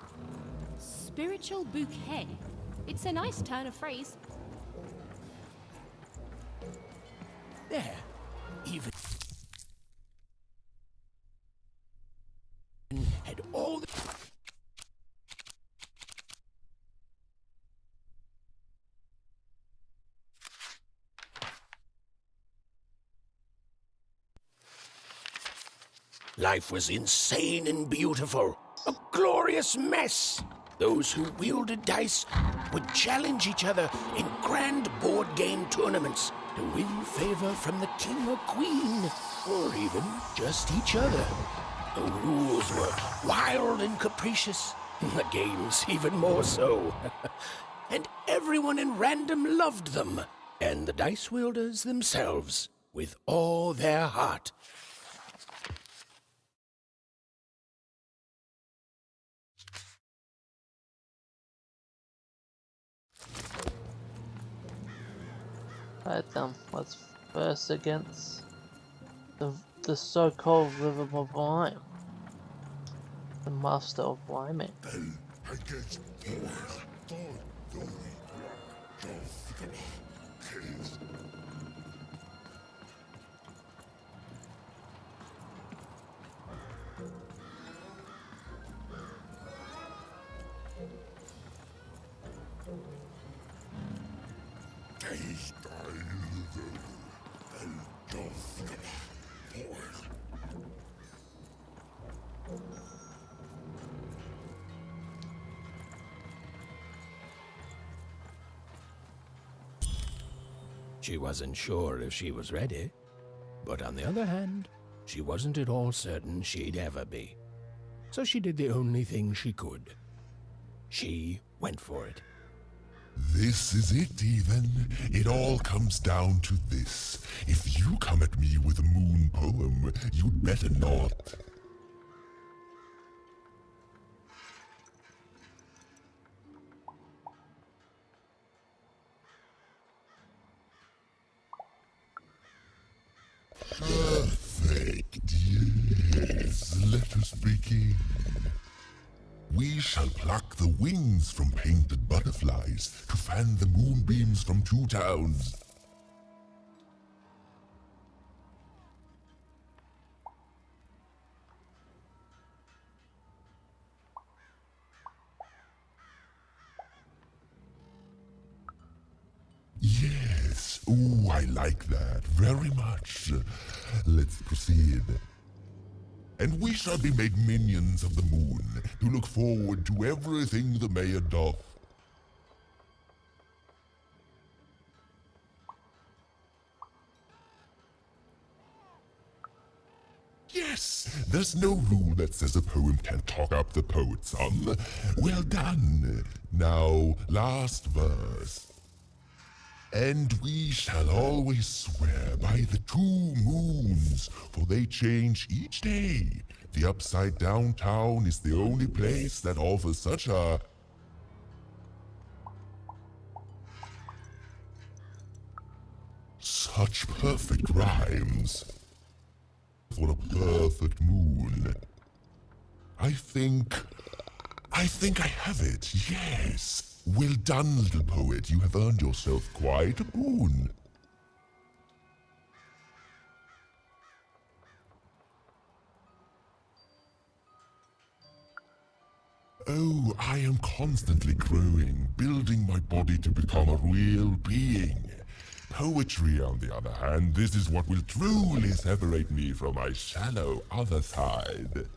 Spiritual bouquet. It's a nice turn of phrase. There. Even had all the... Life was insane and beautiful. A glorious mess. Those who wielded dice would challenge each other in grand board game tournaments to win favor from the king or queen, or even just each other. The rules were wild and capricious, the games even more so. And everyone in Random loved them, and the dice wielders themselves, with all their heart. Right then, let's first against the so-called Rhythm of Rhyme. The Master of Rhyming. She wasn't sure if she was ready, but on the other hand, she wasn't at all certain she'd ever be. So she did the only thing she could. She went for it. This is it, even. It all comes down to this. If you come at me with a moon poem, you'd better not. Perfect, yes. Let us begin. We shall pluck the wings from painted butterflies to fan the moonbeams from two towns. Yes, ooh, I like that very much. Let's proceed. And we shall be made minions of the moon, to look forward to everything the mayor doth. Yes, there's no rule that says a poem can't talk up the poet, son. Well done. Now, last verse. And we shall always swear by the 2 moons, for they change each day. The Upside Down Town is the only place that offers such a... such perfect rhymes. For a perfect moon. I think I have it, yes. Well done, little poet. You have earned yourself quite a boon. Oh, I am constantly growing, building my body to become a real being. Poetry, on the other hand, this is what will truly separate me from my shallow other side.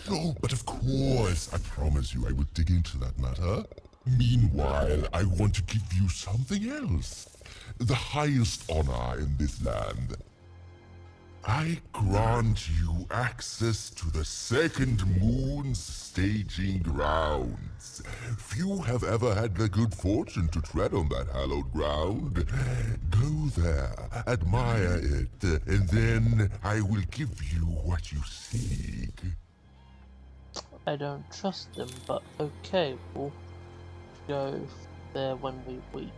Oh, but of course, I promise you I will dig into that matter. Meanwhile, I want to give you something else. The highest honor in this land. I grant you access to the Second Moon's staging grounds. Few have ever had the good fortune to tread on that hallowed ground. Go there, admire it, and then I will give you what you seek. I don't trust him, but okay, we'll go there when we weep.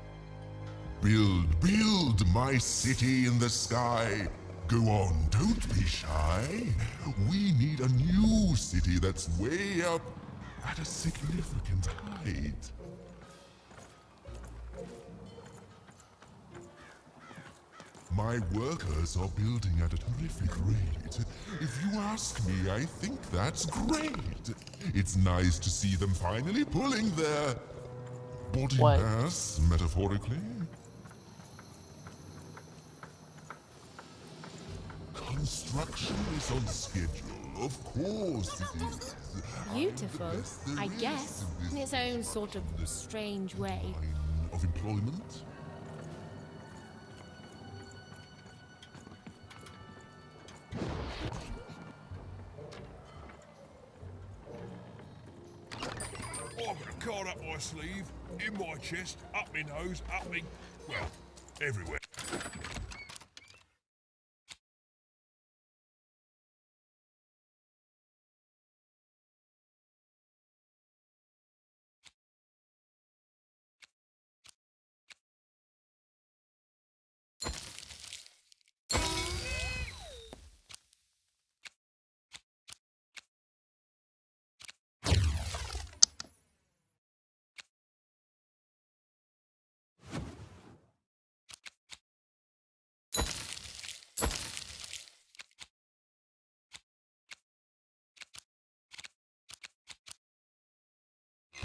Build my city in the sky. Go on, don't be shy. We need a new city that's way up at a significant height. My workers are building at a terrific rate. If you ask me, I think that's great. It's nice to see them finally pulling their body mass, metaphorically. Construction is on schedule. Of course it is. Beautiful, I guess, in its own sort of strange way. Of employment? I've got a card up my sleeve, in my chest, up my nose, up me... well, everywhere.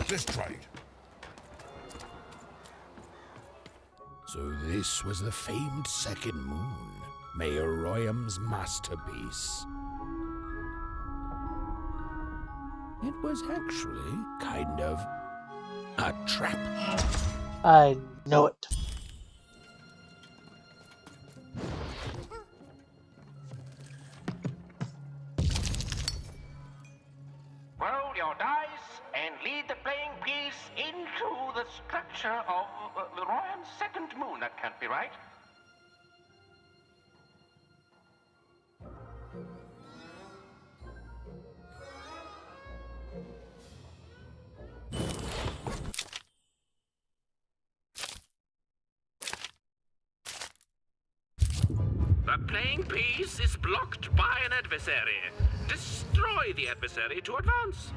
Let's trade. So this was the famed second moon, Mayor Royham's masterpiece. It was actually kind of a trap. I know it. Roll your dice and lead the playing piece into the structure of Royan's second moon. That can't be right. The playing piece is blocked by an adversary. Destroy the adversary to advance.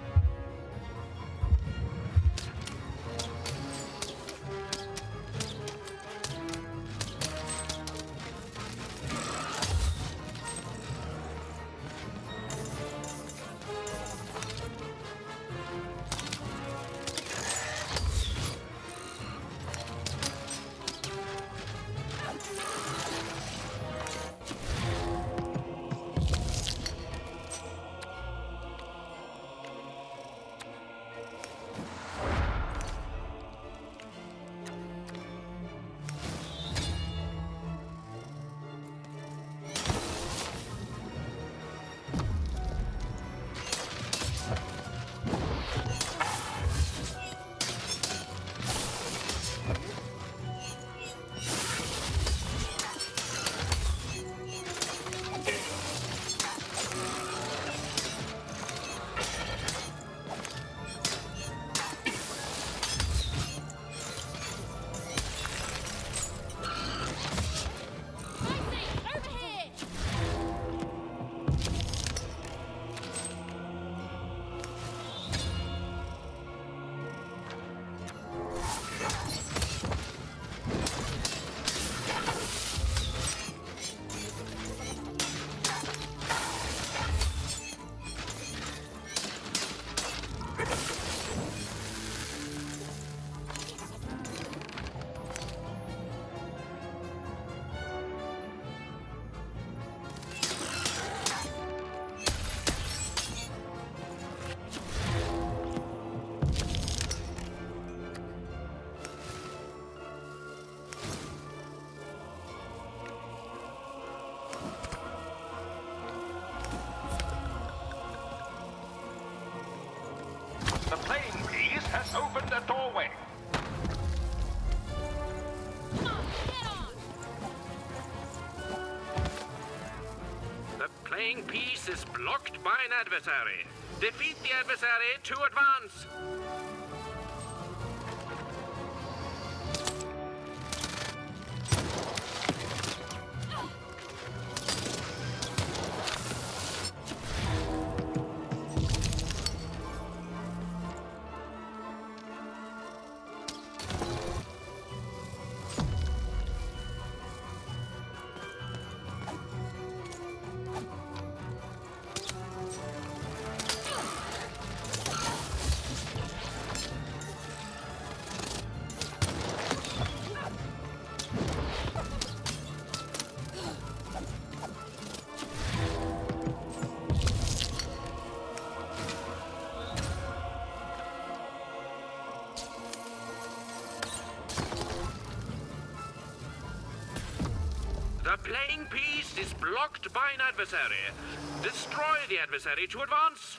The playing piece has opened a doorway. The playing piece is blocked by an adversary. Defeat the adversary to advance. The playing piece is blocked by an adversary. Destroy the adversary to advance.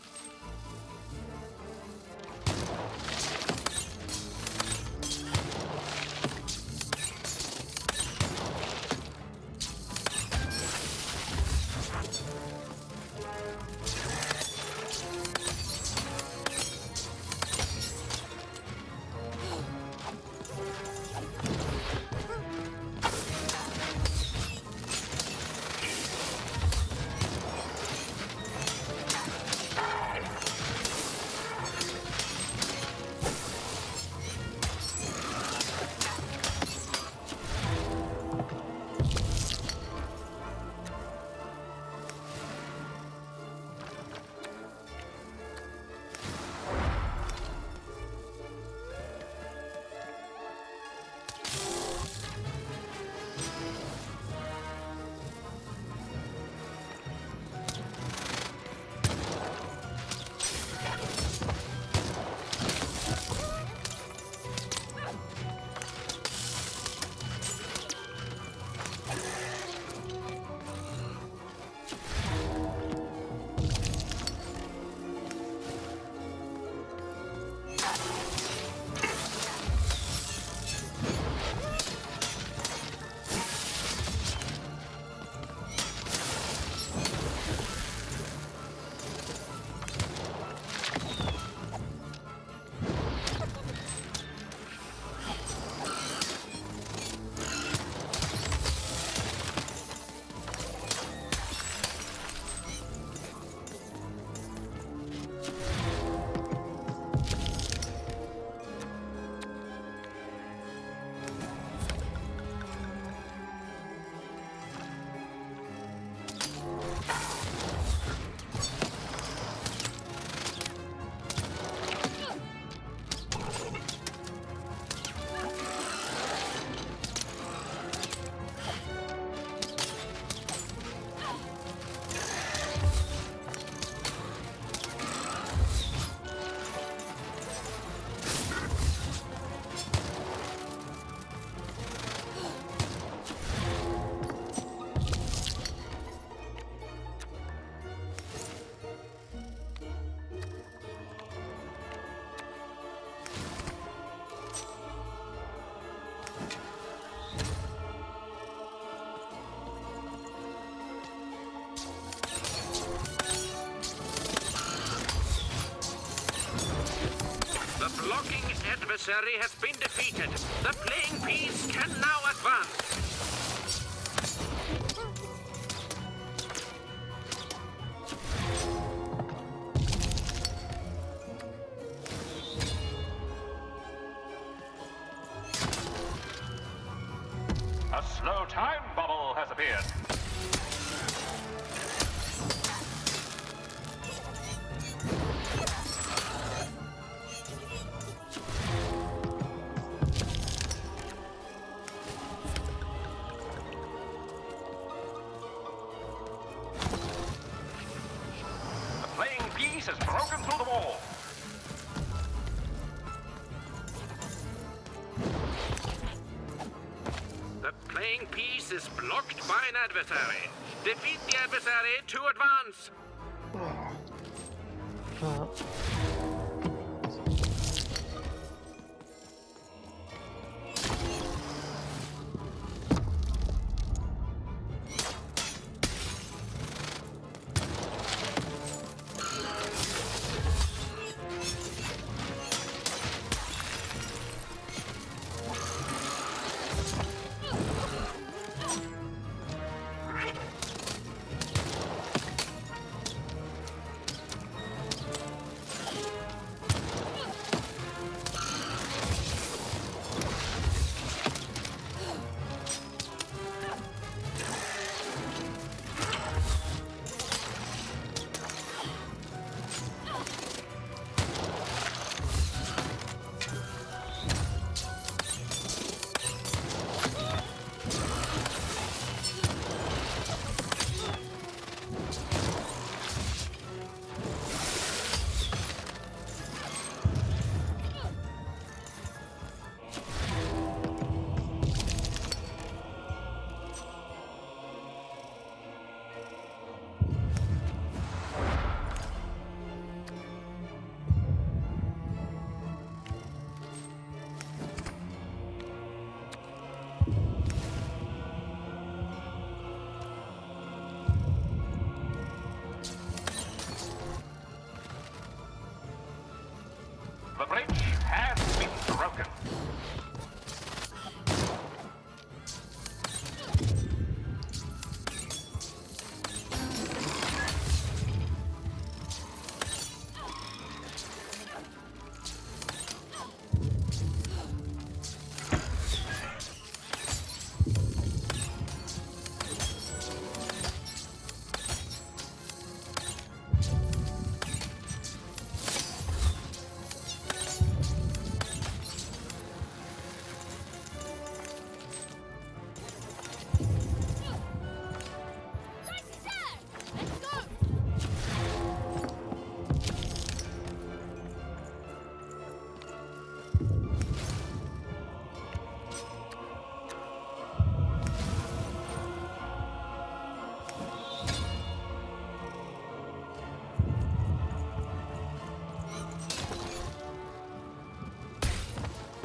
adversary has been defeated. The playing piece can now advance. A slow time bubble has appeared. The playing piece has broken through the wall. The playing piece is blocked by an adversary. Defeat the adversary to advance. The bridge has been broken.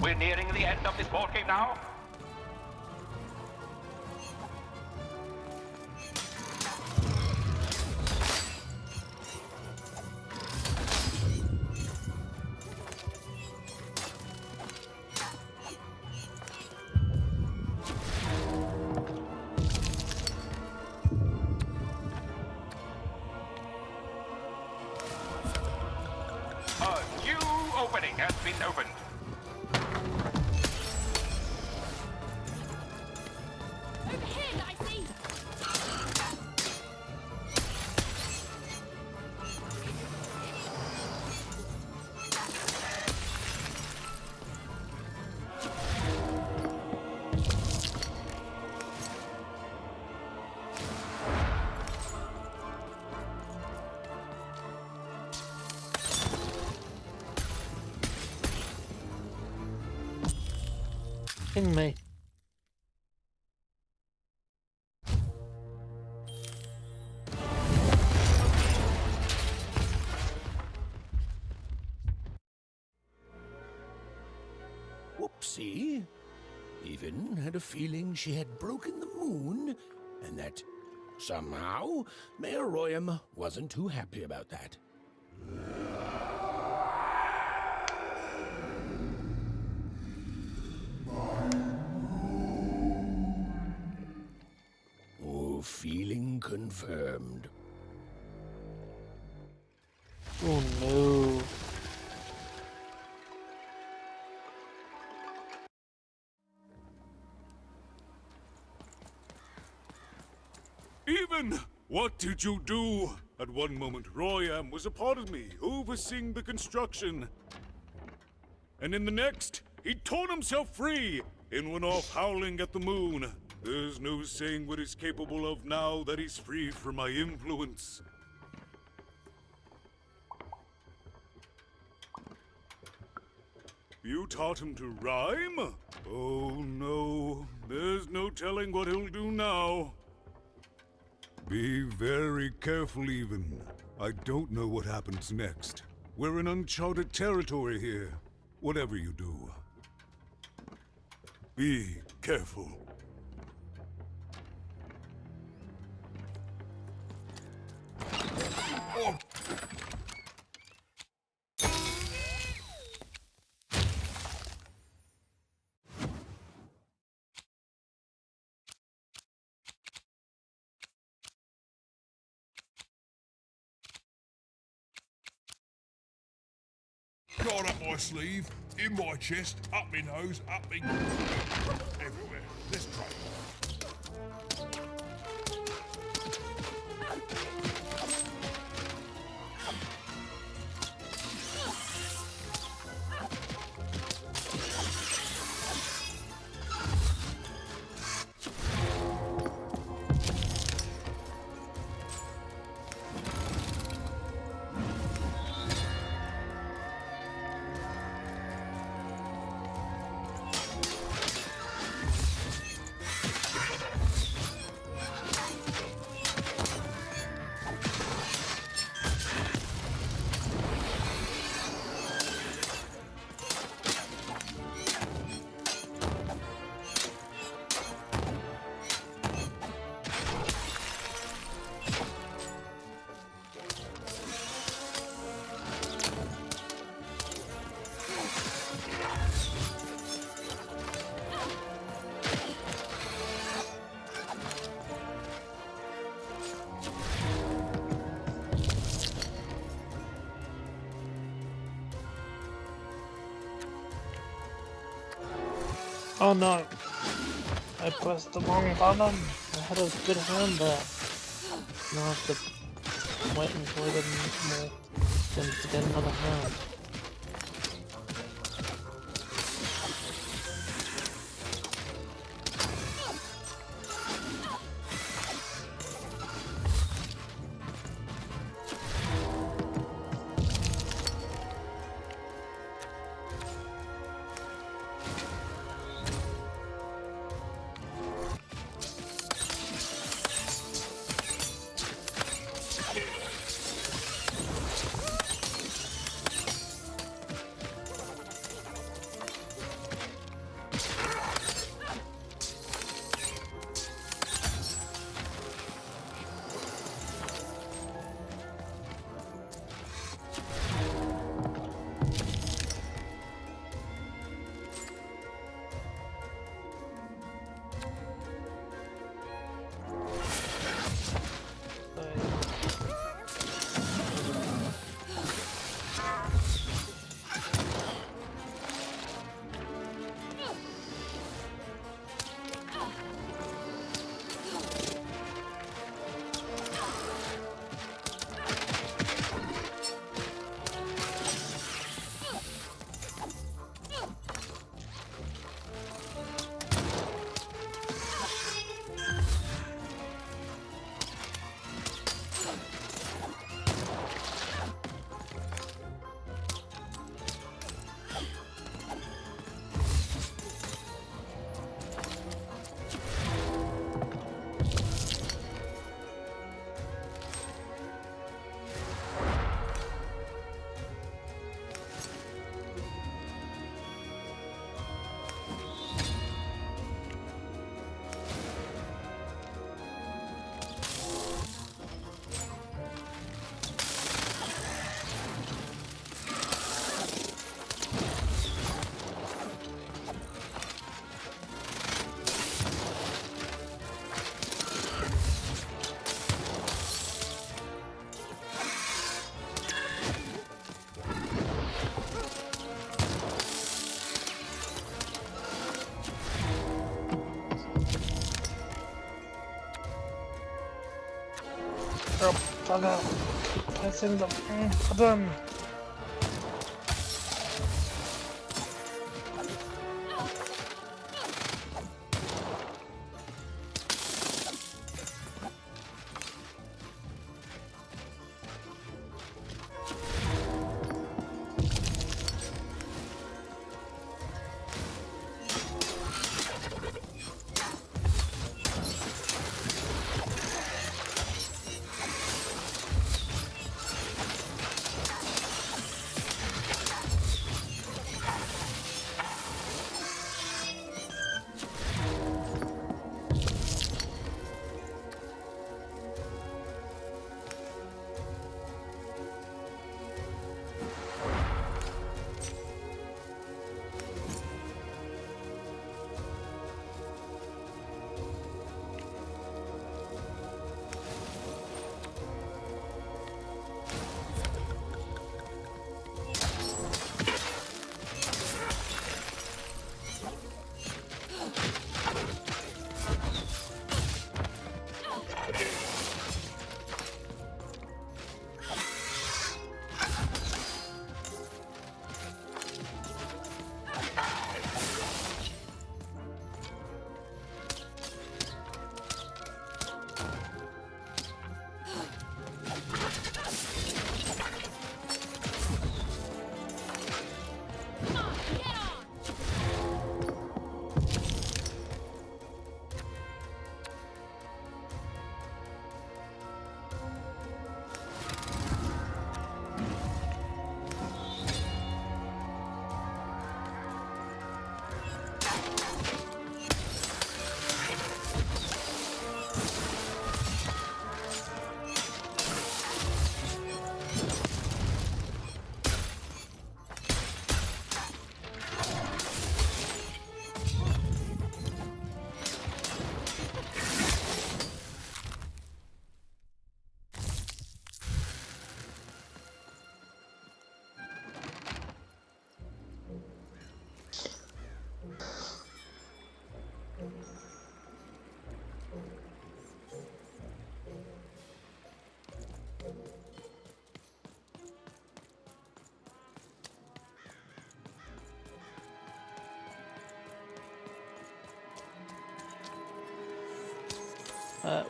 We're nearing the end of this board game now. A new opening has been opened. Over here, I see. In me. Whoopsie. Even had a feeling she had broken the moon, and that somehow Mayor Royam wasn't too happy about that. feeling confirmed. Oh no. Even! What did you do? At one moment, Royam was a part of me, overseeing the construction. And in the next, he torn himself free and went off howling at the moon. There's no saying what he's capable of now that he's free from my influence. You taught him to rhyme? Oh no, there's no telling what he'll do now. Be very careful, Even. I don't know what happens next. We're in uncharted territory here. Whatever you do, be careful. Oh. Card up my sleeve, in my chest, up my nose, up my... everywhere. Let's try. Oh no! I pressed the wrong button! I had a good hand there. Now I have to wait until I get more spins to get another hand. Bugger. Pressing the button.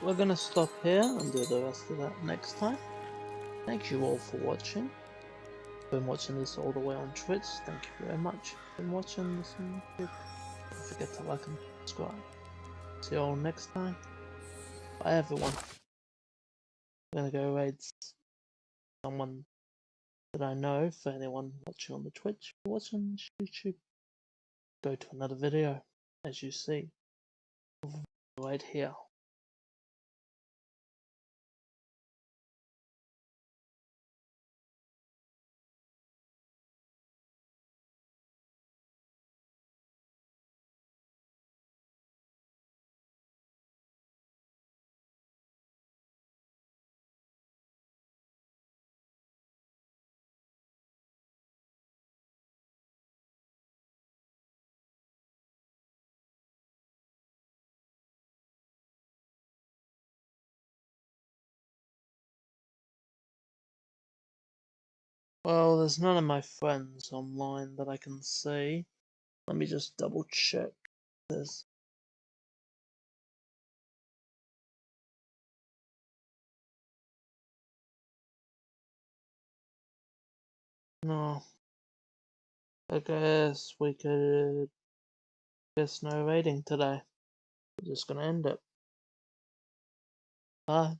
We're gonna stop here and do the rest of that next time. Thank you all for watching. Been watching this all the way on Twitch. Thank you very much. Been watching this on YouTube. Don't forget to like and subscribe. See you all next time. Bye everyone. I'm gonna go raid someone that I know. For anyone watching on the Twitch, watching YouTube, go to another video as you see right here. Well, there's none of my friends online that I can see. Let me just double check this. No. I guess we could... Guess no raiding today. We're just gonna end it. Bye.